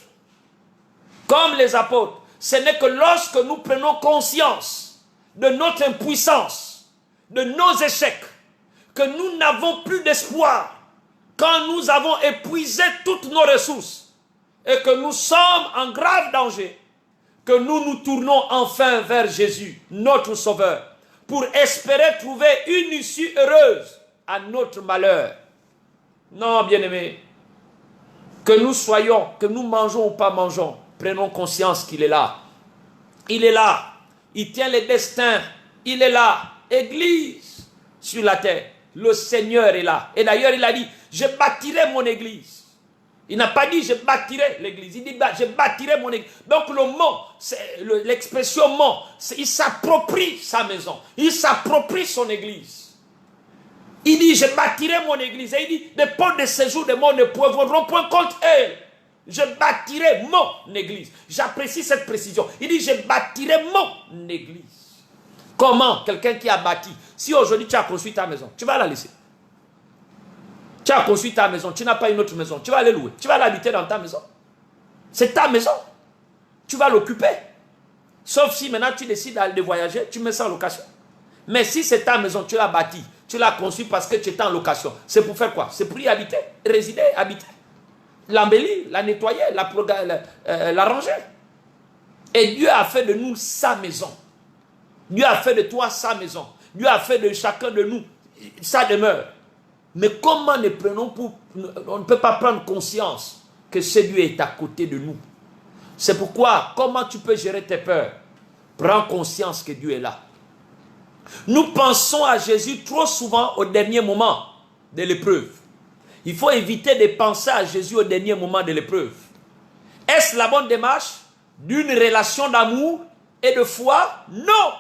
ce n'est que lorsque nous prenons conscience de notre impuissance, de nos échecs, que nous n'avons plus d'espoir, quand nous avons épuisé toutes nos ressources, et que nous sommes en grave danger, que nous nous tournons enfin vers Jésus, notre Sauveur, pour espérer trouver une issue heureuse à notre malheur. Non, bien-aimés, que nous soyons, que nous mangeons ou pas mangeons, prenons conscience qu'il est là. Il est là. Il tient les destins. Il est là. Église sur la terre. Le Seigneur est là. Et d'ailleurs, il a dit, je bâtirai mon église. Il n'a pas dit je bâtirai l'église, il dit je bâtirai mon église. Donc le mot, l'expression mot, il s'approprie sa maison, il s'approprie son église. Il dit je bâtirai mon église. Et il dit des portes de séjour de mon ne pourront point contre elle. Je bâtirai mon église. J'apprécie cette précision. Il dit je bâtirai mon église. Comment quelqu'un qui a bâti, si aujourd'hui tu as construit ta maison, tu vas la laisser. Tu as construit ta maison, tu n'as pas une autre maison, tu vas aller louer, tu vas l'habiter dans ta maison. C'est ta maison. Tu vas l'occuper. Sauf si maintenant tu décides de voyager, tu mets ça en location. Mais si c'est ta maison, tu l'as bâtie, tu l'as construite parce que tu étais en location, c'est pour faire quoi? C'est pour y habiter, résider, habiter. L'embellir, la nettoyer, la ranger. Et Dieu a fait de nous sa maison. Dieu a fait de toi sa maison. Dieu a fait de chacun de nous sa demeure. Mais comment on ne peut pas prendre conscience que ce Dieu est à côté de nous? C'est pourquoi, comment tu peux gérer tes peurs? Prends conscience que Dieu est là. Nous pensons à Jésus trop souvent au dernier moment de l'épreuve. Il faut éviter de penser à Jésus au dernier moment de l'épreuve. Est-ce la bonne démarche d'une relation d'amour et de foi? Non.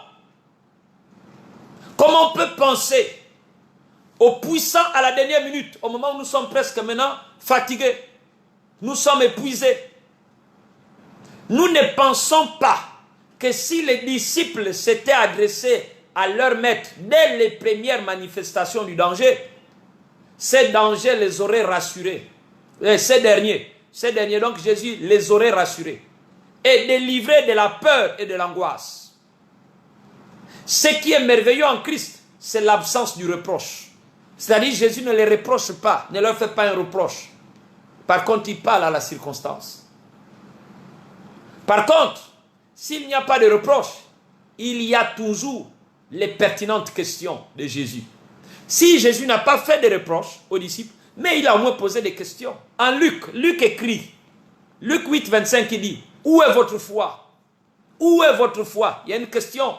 Comment on peut penser au puissant à la dernière minute, au moment où nous sommes presque maintenant fatigués, nous sommes épuisés? Nous ne pensons pas que si les disciples s'étaient adressés à leur maître dès les premières manifestations du danger, ces dangers les auraient rassurés. Ces derniers, donc Jésus les aurait rassurés et délivrés de la peur et de l'angoisse. Ce qui est merveilleux en Christ, c'est l'absence du reproche. C'est-à-dire Jésus ne les reproche pas, ne leur fait pas un reproche. Par contre, il parle à la circonstance. Par contre, s'il n'y a pas de reproche, il y a toujours les pertinentes questions de Jésus. Si Jésus n'a pas fait de reproches aux disciples, mais il a au moins posé des questions. En Luc écrit, Luc 8, 25, il dit, où est votre foi? Où est votre foi? Il y a une question.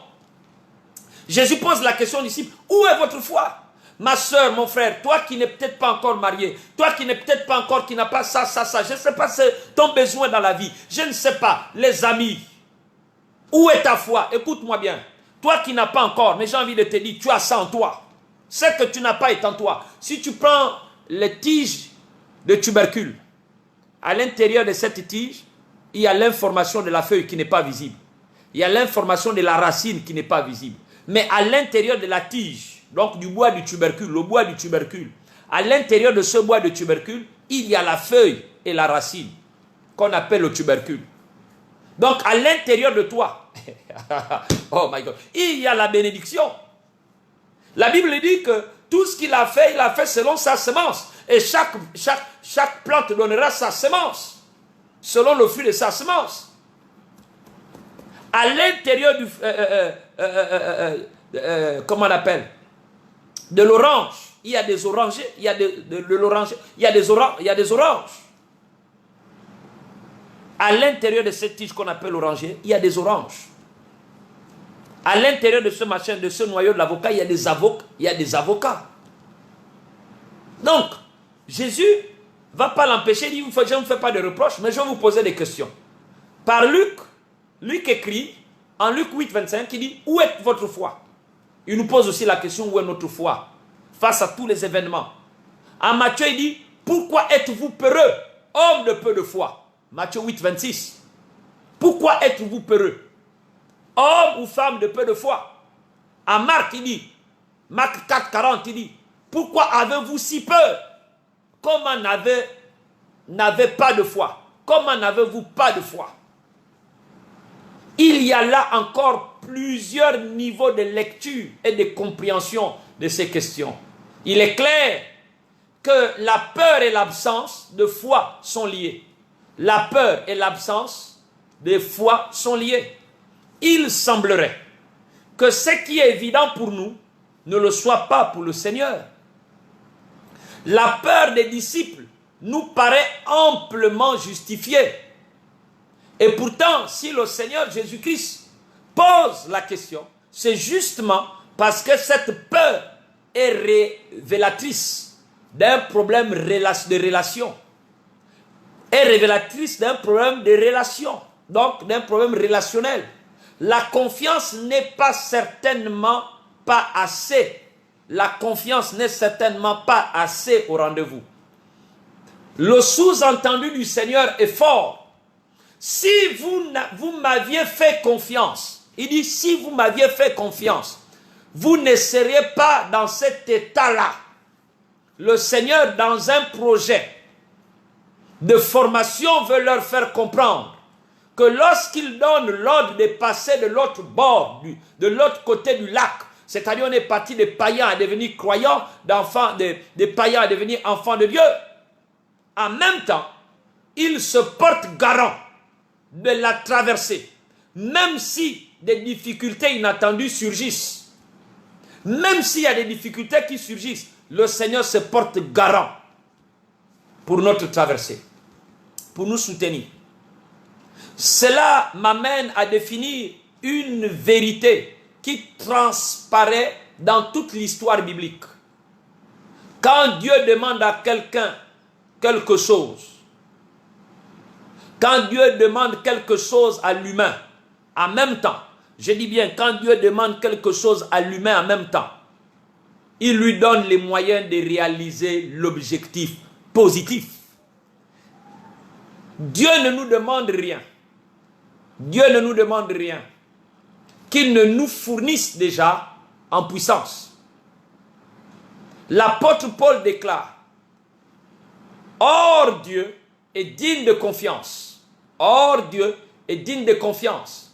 Jésus pose la question aux disciples, où est votre foi? Ma soeur, mon frère, toi qui n'es peut-être pas encore marié, toi qui n'es peut-être pas encore, qui n'a pas ça, je ne sais pas ton besoin dans la vie, je ne sais pas, les amis, où est ta foi? Écoute-moi bien, toi qui n'as pas encore, mais j'ai envie de te dire, tu as ça en toi, ce que tu n'as pas est en toi. Si tu prends les tiges de tubercule, à l'intérieur de cette tige, il y a l'information de la feuille qui n'est pas visible, il y a l'information de la racine qui n'est pas visible, mais à l'intérieur de la tige, donc du bois du tubercule, le bois du tubercule, à l'intérieur de ce bois de tubercule, il y a la feuille et la racine, qu'on appelle le tubercule. Donc, à l'intérieur de toi, oh my God, il y a la bénédiction. La Bible dit que tout ce qu'il a fait selon sa semence. Et chaque plante donnera sa semence, selon le fruit de sa semence. À l'intérieur du... comment on appelle? De l'orange. Il y a des orangers, il y a de l'oranger, il y a des oranges. À l'intérieur de cette tige qu'on appelle l'oranger, il y a des oranges. À l'intérieur de ce machin, de ce noyau de l'avocat, il y a des avocats. Donc, Jésus ne va pas l'empêcher, il dit, je ne me fais pas de reproches, mais je vais vous poser des questions. Par Luc écrit, en Luc 8, 25, il dit, où est votre foi? Il nous pose aussi la question, où est notre foi face à tous les événements? En Matthieu, il dit, pourquoi êtes-vous peureux, homme de peu de foi? Matthieu 8, 26. Pourquoi êtes-vous peureux, homme ou femme de peu de foi? En Marc, il dit, Marc 4, 40, il dit, pourquoi avez-vous si peur? Comment n'avez pas de foi? Comment n'avez-vous pas de foi? Il y a là encore plusieurs niveaux de lecture et de compréhension de ces questions. Il est clair que la peur et l'absence de foi sont liées. La peur et l'absence de foi sont liées. Il semblerait que ce qui est évident pour nous ne le soit pas pour le Seigneur. La peur des disciples nous paraît amplement justifiée. Et pourtant, si le Seigneur Jésus-Christ pose la question, c'est justement parce que cette peur est révélatrice d'un problème de relation. Est révélatrice d'un problème de relation, donc d'un problème relationnel. La confiance n'est pas certainement pas assez. La confiance n'est certainement pas assez au rendez-vous. Le sous-entendu du Seigneur est fort. Si vous m'aviez fait confiance, il dit, si vous m'aviez fait confiance, vous ne seriez pas dans cet état-là. Le Seigneur, dans un projet de formation, veut leur faire comprendre que lorsqu'il donne l'ordre de passer de l'autre bord, de l'autre côté du lac, c'est-à-dire on est parti des païens à devenir croyants, des païens à devenir enfants de Dieu, en même temps, il se porte garant de la traversée, même si des difficultés inattendues surgissent. Même s'il y a des difficultés qui surgissent, le Seigneur se porte garant pour notre traversée, pour nous soutenir. Cela m'amène à définir une vérité qui transparaît dans toute l'histoire biblique. Quand Dieu demande à quelqu'un quelque chose, quand Dieu demande quelque chose à l'humain, en même temps, je dis bien, quand Dieu demande quelque chose à l'humain en même temps, il lui donne les moyens de réaliser l'objectif positif. Dieu ne nous demande rien. Dieu ne nous demande rien qu'il ne nous fournisse déjà en puissance. L'apôtre Paul déclare, or Dieu est digne de confiance. Or Dieu est digne de confiance.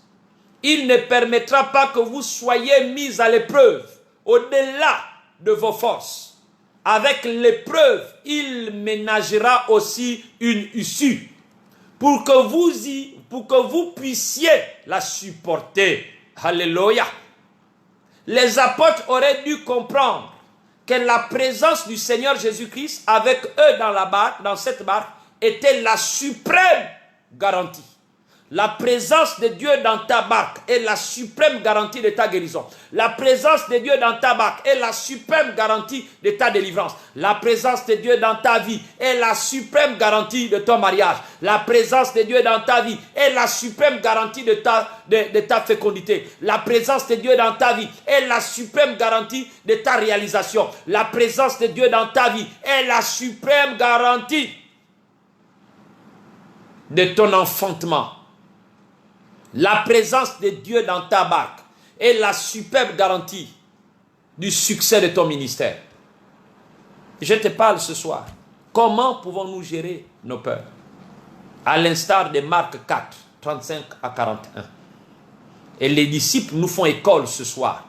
Il ne permettra pas que vous soyez mis à l'épreuve au-delà de vos forces. Avec l'épreuve, il ménagera aussi une issue pour que vous puissiez la supporter. Alléluia. Les apôtres auraient dû comprendre que la présence du Seigneur Jésus-Christ avec eux dans cette barque, était la suprême garantie. La présence de Dieu dans ta barque est la suprême garantie de ta guérison. La présence de Dieu dans ta barque est la suprême garantie de ta délivrance. La présence de Dieu dans ta vie est la suprême garantie de ton mariage. La présence de Dieu dans ta vie est la suprême garantie de ta fécondité. La présence de Dieu dans ta vie est la suprême garantie de ta réalisation. La présence de Dieu dans ta vie est la suprême garantie de ton enfantement. La présence de Dieu dans ta barque est la superbe garantie du succès de ton ministère. Je te parle ce soir. Comment pouvons-nous gérer nos peurs? À l'instar de Marc 4, 35 à 41. Et les disciples nous font école ce soir.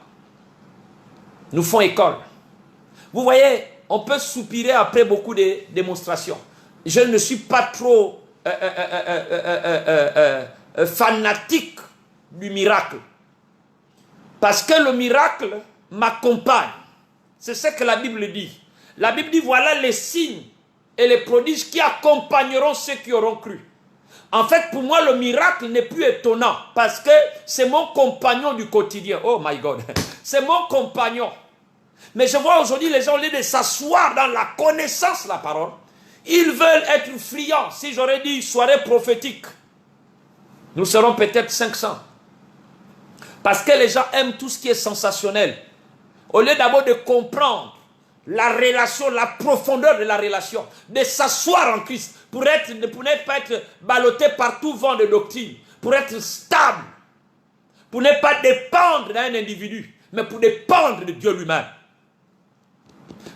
Nous font école. Vous voyez, on peut soupirer après beaucoup de démonstrations. Je ne suis pas trop fanatique du miracle. Parce que le miracle m'accompagne. C'est ce que la Bible dit. La Bible dit, voilà les signes et les prodiges qui accompagneront ceux qui auront cru. En fait, pour moi, le miracle n'est plus étonnant parce que c'est mon compagnon du quotidien. Oh my God, c'est mon compagnon. Mais je vois aujourd'hui les gens, au lieu de s'asseoir dans la connaissance de la parole, ils veulent être friands. Si j'aurais dit soirée prophétique, nous serons peut-être 500. Parce que les gens aiment tout ce qui est sensationnel. Au lieu d'abord de comprendre la relation, la profondeur de la relation, de s'asseoir en Christ, pour ne pas être ballotté par tout vent de doctrine, pour être stable, pour ne pas dépendre d'un individu, mais pour dépendre de Dieu lui-même.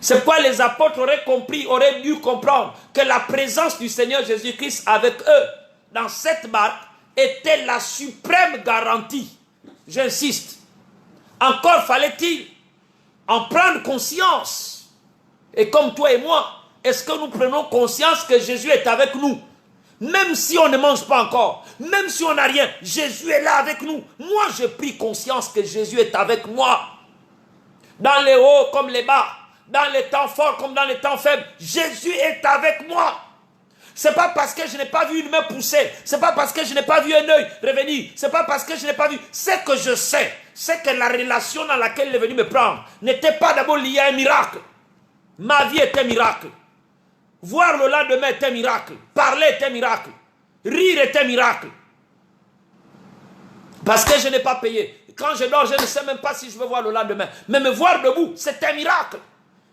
C'est pourquoi les apôtres auraient dû comprendre que la présence du Seigneur Jésus-Christ avec eux, dans cette barque, était la suprême garantie. J'insiste. Encore fallait-il en prendre conscience. Et comme toi et moi, est-ce que nous prenons conscience que Jésus est avec nous? Même si on ne mange pas encore, même si on n'a rien, Jésus est là avec nous. Moi, j'ai pris conscience que Jésus est avec moi. Dans les hauts comme les bas, dans les temps forts comme dans les temps faibles, Jésus est avec moi. C'est pas parce que je n'ai pas vu une main pousser, c'est pas parce que je n'ai pas vu un œil revenir, c'est pas parce que je n'ai pas vu. Ce que je sais, c'est que la relation dans laquelle il est venu me prendre n'était pas d'abord liée à un miracle. Ma vie était un miracle. Voir le lendemain est un miracle. Parler est un miracle. Rire est un miracle. Parce que je n'ai pas payé. Quand je dors, je ne sais même pas si je vais voir le lendemain. Mais me voir debout, c'est un miracle.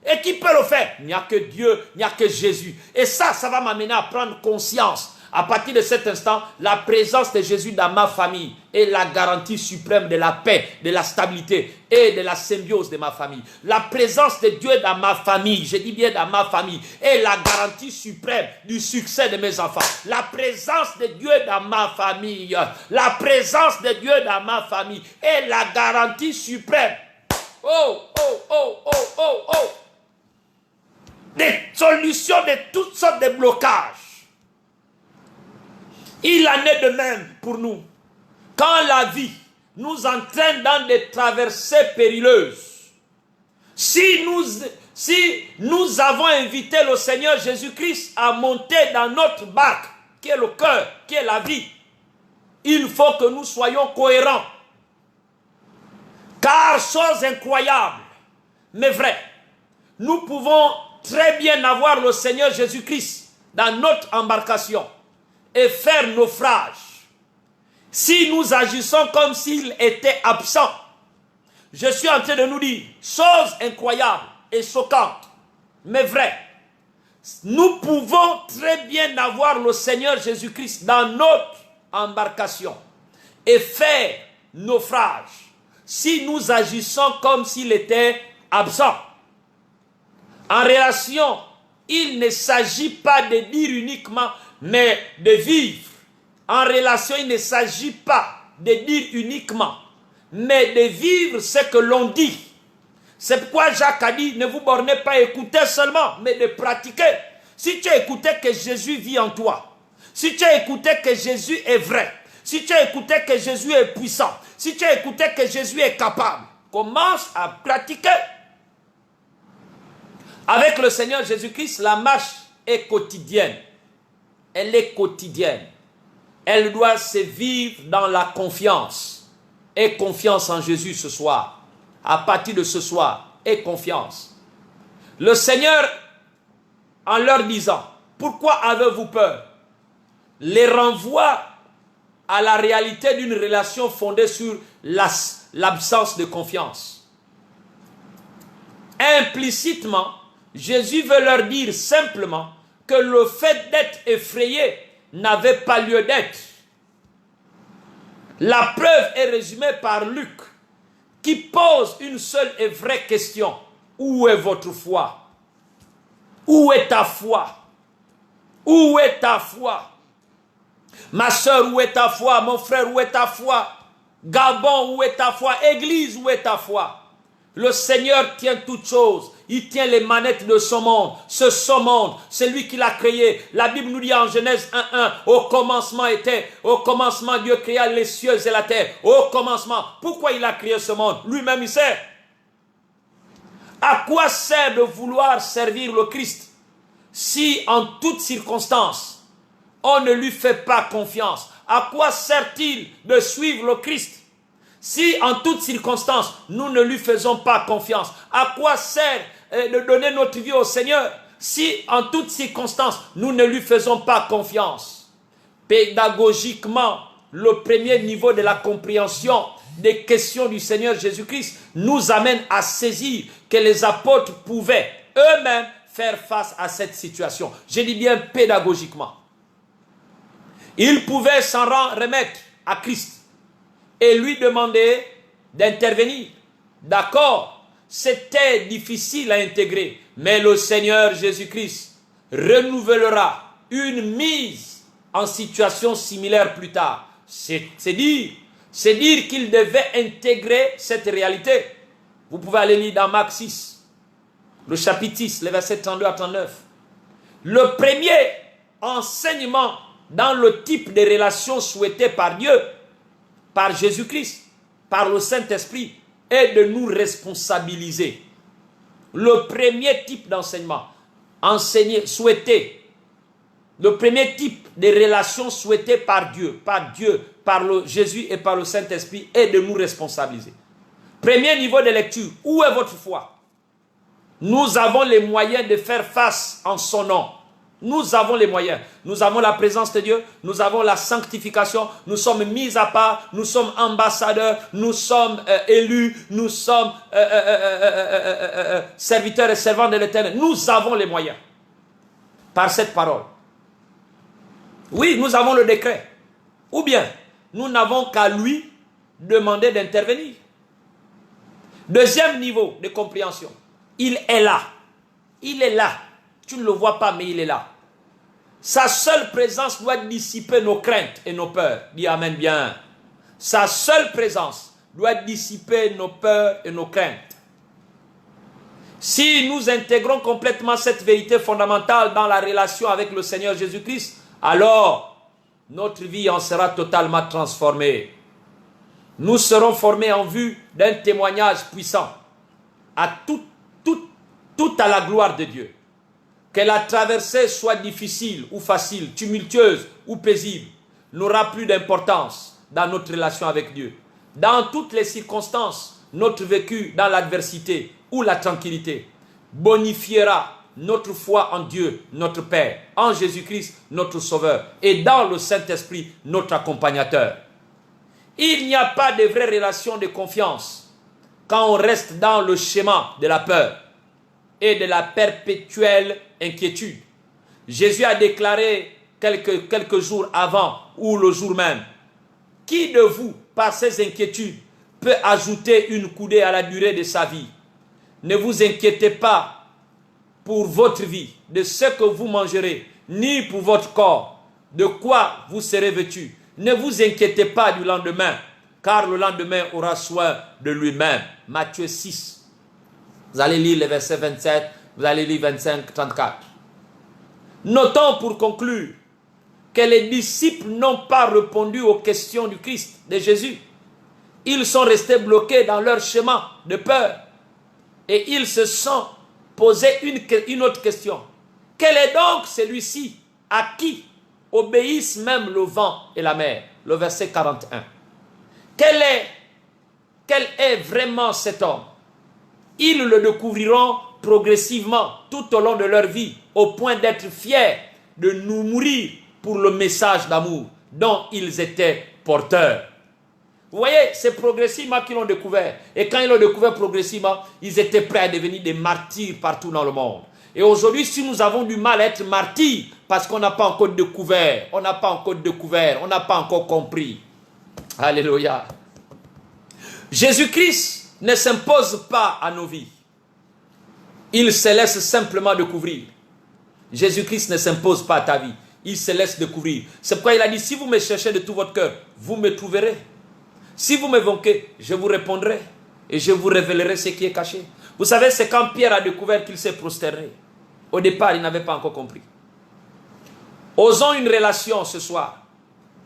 Et qui peut le faire? Il n'y a que Dieu, il n'y a que Jésus. Et ça va m'amener à prendre conscience. À partir de cet instant, la présence de Jésus dans ma famille est la garantie suprême de la paix, de la stabilité et de la symbiose de ma famille. La présence de Dieu dans ma famille, je dis bien dans ma famille, est la garantie suprême du succès de mes enfants. La présence de Dieu dans ma famille, la présence de Dieu dans ma famille est la garantie suprême. Oh, oh, oh, oh, oh, oh. Des solutions de toutes sortes de blocages. Il en est de même pour nous. Quand la vie nous entraîne dans des traversées périlleuses, si nous avons invité le Seigneur Jésus-Christ à monter dans notre barque, qui est le cœur, qui est la vie, il faut que nous soyons cohérents. Car, chose incroyable, mais vrai, nous pouvons très bien avoir le Seigneur Jésus-Christ dans notre embarcation et faire naufrage. Si nous agissons comme s'il était absent, je suis en train de nous dire, chose incroyable et choquante, mais vrai, nous pouvons très bien avoir le Seigneur Jésus-Christ dans notre embarcation et faire naufrage si nous agissons comme s'il était absent. En relation, il ne s'agit pas de dire uniquement, mais de vivre. En relation, il ne s'agit pas de dire uniquement, mais de vivre ce que l'on dit. C'est pourquoi Jacques a dit, ne vous bornez pas à écouter seulement, mais de pratiquer. Si tu as écouté que Jésus vit en toi, si tu as écouté que Jésus est vrai, si tu as écouté que Jésus est puissant, si tu as écouté que Jésus est capable, commence à pratiquer. Avec le Seigneur Jésus-Christ, la marche est quotidienne. Elle est quotidienne. Elle doit se vivre dans la confiance. Aie confiance en Jésus ce soir. À partir de ce soir, aie confiance. Le Seigneur, en leur disant, pourquoi avez-vous peur? Les renvoie à la réalité d'une relation fondée sur l'absence de confiance. Implicitement, Jésus veut leur dire simplement que le fait d'être effrayé n'avait pas lieu d'être. La preuve est résumée par Luc, qui pose une seule et vraie question. Où est votre foi? Où est ta foi? Où est ta foi? Ma soeur, où est ta foi? Mon frère, où est ta foi? Gabon, où est ta foi? Église, où est ta foi? Le Seigneur tient toutes choses. Il tient les manettes de son monde. Ce monde, c'est lui qui l'a créé. La Bible nous dit en Genèse 1:1, au commencement Dieu créa les cieux et la terre. Au commencement. Pourquoi il a créé ce monde? Lui-même il sait. À quoi sert de vouloir servir le Christ si en toutes circonstances on ne lui fait pas confiance? À quoi sert-il de suivre le Christ si en toutes circonstances nous ne lui faisons pas confiance? À quoi sert de donner notre vie au Seigneur si en toutes circonstances nous ne lui faisons pas confiance? Pédagogiquement, le premier niveau de la compréhension des questions du Seigneur Jésus-Christ nous amène à saisir que les apôtres pouvaient eux-mêmes faire face à cette situation. Je dis bien pédagogiquement. Ils pouvaient s'en remettre à Christ et lui demander d'intervenir. D'accord, c'était difficile à intégrer, mais le Seigneur Jésus-Christ renouvellera une mise en situation similaire plus tard. C'est dire qu'il devait intégrer cette réalité. Vous pouvez aller lire dans Marc 6, le chapitre 6, les versets 32 à 39. Le premier enseignement dans le type de relation souhaitée par Dieu, par Jésus-Christ, par le Saint-Esprit, est de nous responsabiliser. Le premier type d'enseignement, souhaité, le premier type de relation souhaitée par Dieu, par le Jésus et par le Saint-Esprit, est de nous responsabiliser. Premier niveau de lecture, où est votre foi? Nous avons les moyens de faire face en son nom. Nous avons les moyens. Nous avons la présence de Dieu. Nous avons la sanctification. Nous sommes mis à part. Nous sommes ambassadeurs. Nous sommes élus. Nous sommes serviteurs et servants de l'Éternel. Nous avons les moyens. Par cette parole. Oui, nous avons le décret. Ou bien, nous n'avons qu'à lui demander d'intervenir. Deuxième niveau de compréhension. Il est là. Il est là. Tu ne le vois pas, mais il est là. Sa seule présence doit dissiper nos craintes et nos peurs. Dis Amen bien. Sa seule présence doit dissiper nos peurs et nos craintes. Si nous intégrons complètement cette vérité fondamentale dans la relation avec le Seigneur Jésus-Christ, alors notre vie en sera totalement transformée. Nous serons formés en vue d'un témoignage puissant à tout à la gloire de Dieu. Que la traversée soit difficile ou facile, tumultueuse ou paisible, n'aura plus d'importance dans notre relation avec Dieu. Dans toutes les circonstances, notre vécu dans l'adversité ou la tranquillité bonifiera notre foi en Dieu, notre Père, en Jésus-Christ, notre Sauveur, et dans le Saint-Esprit, notre accompagnateur. Il n'y a pas de vraie relation de confiance quand on reste dans le schéma de la peur et de la perpétuelle inquiétude. Jésus a déclaré quelques jours avant ou le jour même: qui de vous, par ses inquiétudes, peut ajouter une coudée à la durée de sa vie? Ne vous inquiétez pas pour votre vie, de ce que vous mangerez, ni pour votre corps, de quoi vous serez vêtus. Ne vous inquiétez pas du lendemain, car le lendemain aura soin de lui-même. Matthieu 6. Vous allez lire les versets 27, vous allez lire 25, 34. Notons pour conclure que les disciples n'ont pas répondu aux questions du Christ, de Jésus. Ils sont restés bloqués dans leur schéma de peur. Et ils se sont posés une autre question. Quel est donc celui-ci à qui obéissent même le vent et la mer? Le verset 41. Quel est vraiment cet homme? Ils le découvriront progressivement tout au long de leur vie, au point d'être fiers de nous mourir pour le message d'amour dont ils étaient porteurs. Vous voyez, c'est progressivement qu'ils l'ont découvert. Et quand ils l'ont découvert progressivement, ils étaient prêts à devenir des martyrs partout dans le monde. Et aujourd'hui, si nous avons du mal à être martyrs, parce qu'on n'a pas encore découvert, on n'a pas encore compris. Alléluia. Jésus-Christ ne s'impose pas à nos vies. Il se laisse simplement découvrir. Jésus-Christ ne s'impose pas à ta vie. Il se laisse découvrir. C'est pourquoi il a dit, si vous me cherchez de tout votre cœur, vous me trouverez. Si vous m'évoquez, je vous répondrai et je vous révélerai ce qui est caché. Vous savez, c'est quand Pierre a découvert qu'il s'est prosterné. Au départ, il n'avait pas encore compris. Osons une relation ce soir.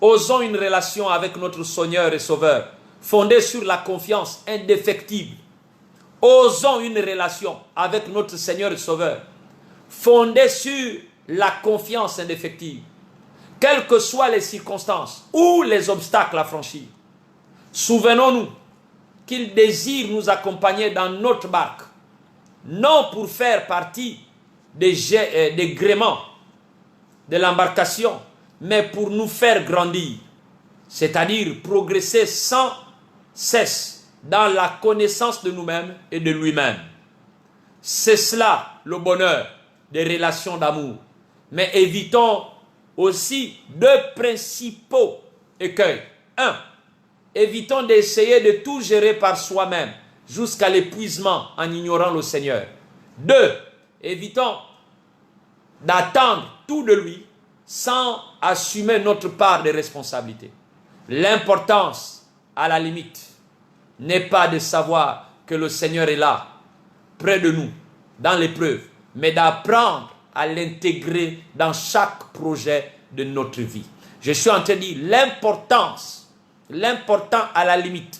Osons une relation avec notre Seigneur et Sauveur, fondée sur la confiance indéfectible. Osons une relation avec notre Seigneur et Sauveur, fondée sur la confiance indéfectible. Quelles que soient les circonstances ou les obstacles à franchir, souvenons-nous qu'il désire nous accompagner dans notre barque, non pour faire partie des gréements de l'embarcation, mais pour nous faire grandir, c'est-à-dire progresser sans cesse dans la connaissance de nous-mêmes et de lui-même. C'est cela le bonheur des relations d'amour. Mais évitons aussi deux principaux écueils. 1. Évitons d'essayer de tout gérer par soi-même jusqu'à l'épuisement en ignorant le Seigneur. 2. Évitons d'attendre tout de lui sans assumer notre part de responsabilité. L'importance, à la limite, n'est pas de savoir que le Seigneur est là, près de nous, dans l'épreuve, mais d'apprendre à l'intégrer dans chaque projet de notre vie. Je suis en train de dire l'important à la limite,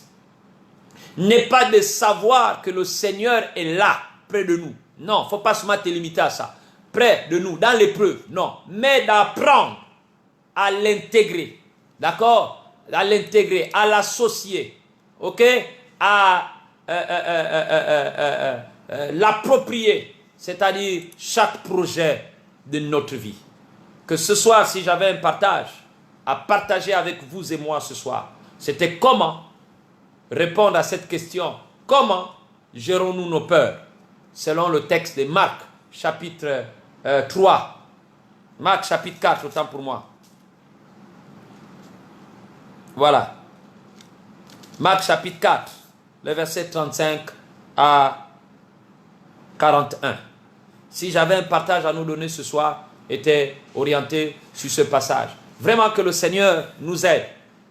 n'est pas de savoir que le Seigneur est là, près de nous. Non, il ne faut pas seulement te limiter à ça. Près de nous, dans l'épreuve, non. Mais d'apprendre à l'intégrer, d'accord? À l'intégrer, à l'associer, ok? À l'approprier, c'est-à-dire chaque projet de notre vie. Que ce soir, si j'avais un partage à partager avec vous et moi ce soir, c'était comment répondre à cette question. Comment gérons-nous nos peurs? Selon le texte de Marc, chapitre 3. Marc, chapitre 4, autant pour moi. Voilà. Marc, chapitre 4, le verset 35 à 41. Si j'avais un partage à nous donner ce soir, était orienté sur ce passage. Vraiment que le Seigneur nous aide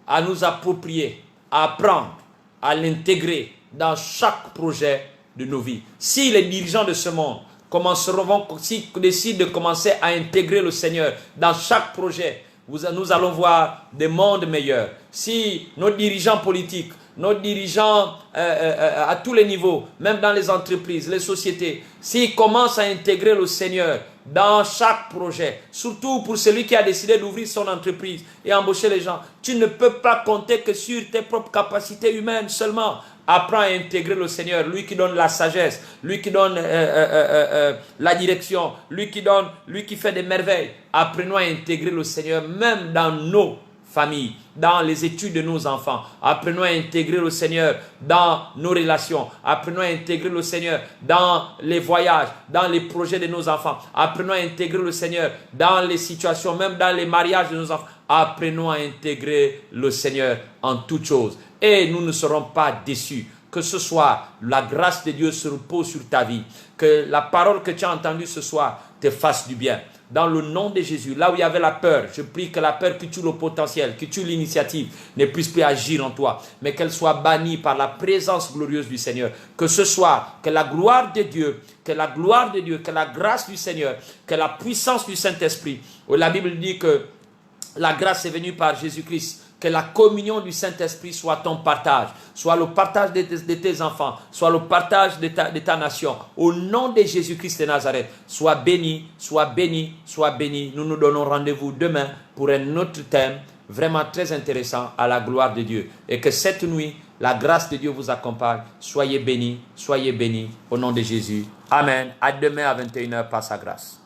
à nous approprier, à apprendre, à l'intégrer dans chaque projet de nos vies. Si les dirigeants de ce monde décident de commencer à intégrer le Seigneur dans chaque projet, nous allons voir des mondes meilleurs. Si nos dirigeants politiques, nos dirigeants à tous les niveaux, même dans les entreprises, les sociétés, s'ils commencent à intégrer le Seigneur dans chaque projet, surtout pour celui qui a décidé d'ouvrir son entreprise et embaucher les gens, tu ne peux pas compter que sur tes propres capacités humaines seulement. Apprends à intégrer le Seigneur, lui qui donne la sagesse, lui qui donne la direction, lui qui fait des merveilles. Apprenons à intégrer le Seigneur même dans nos familles, dans les études de nos enfants. Apprenons à intégrer le Seigneur dans nos relations. Apprenons à intégrer le Seigneur dans les voyages, dans les projets de nos enfants. Apprenons à intégrer le Seigneur dans les situations, même dans les mariages de nos enfants. Apprenons à intégrer le Seigneur en toutes choses. Et nous ne serons pas déçus. Que ce soir, la grâce de Dieu se repose sur ta vie. Que la parole que tu as entendue ce soir te fasse du bien. Dans le nom de Jésus, là où il y avait la peur, je prie que la peur qui tue le potentiel, qui tue l'initiative, ne puisse plus agir en toi, mais qu'elle soit bannie par la présence glorieuse du Seigneur. Que ce soir, que la gloire de Dieu, que la grâce du Seigneur, que la puissance du Saint-Esprit, où la Bible dit que la grâce est venue par Jésus-Christ, que la communion du Saint-Esprit soit ton partage, soit le partage de tes enfants, soit le partage de ta nation. Au nom de Jésus-Christ de Nazareth, sois béni, sois béni, sois béni. Nous nous donnons rendez-vous demain pour un autre thème vraiment très intéressant à la gloire de Dieu. Et que cette nuit, la grâce de Dieu vous accompagne. Soyez bénis au nom de Jésus. Amen. À demain à 21h par sa grâce.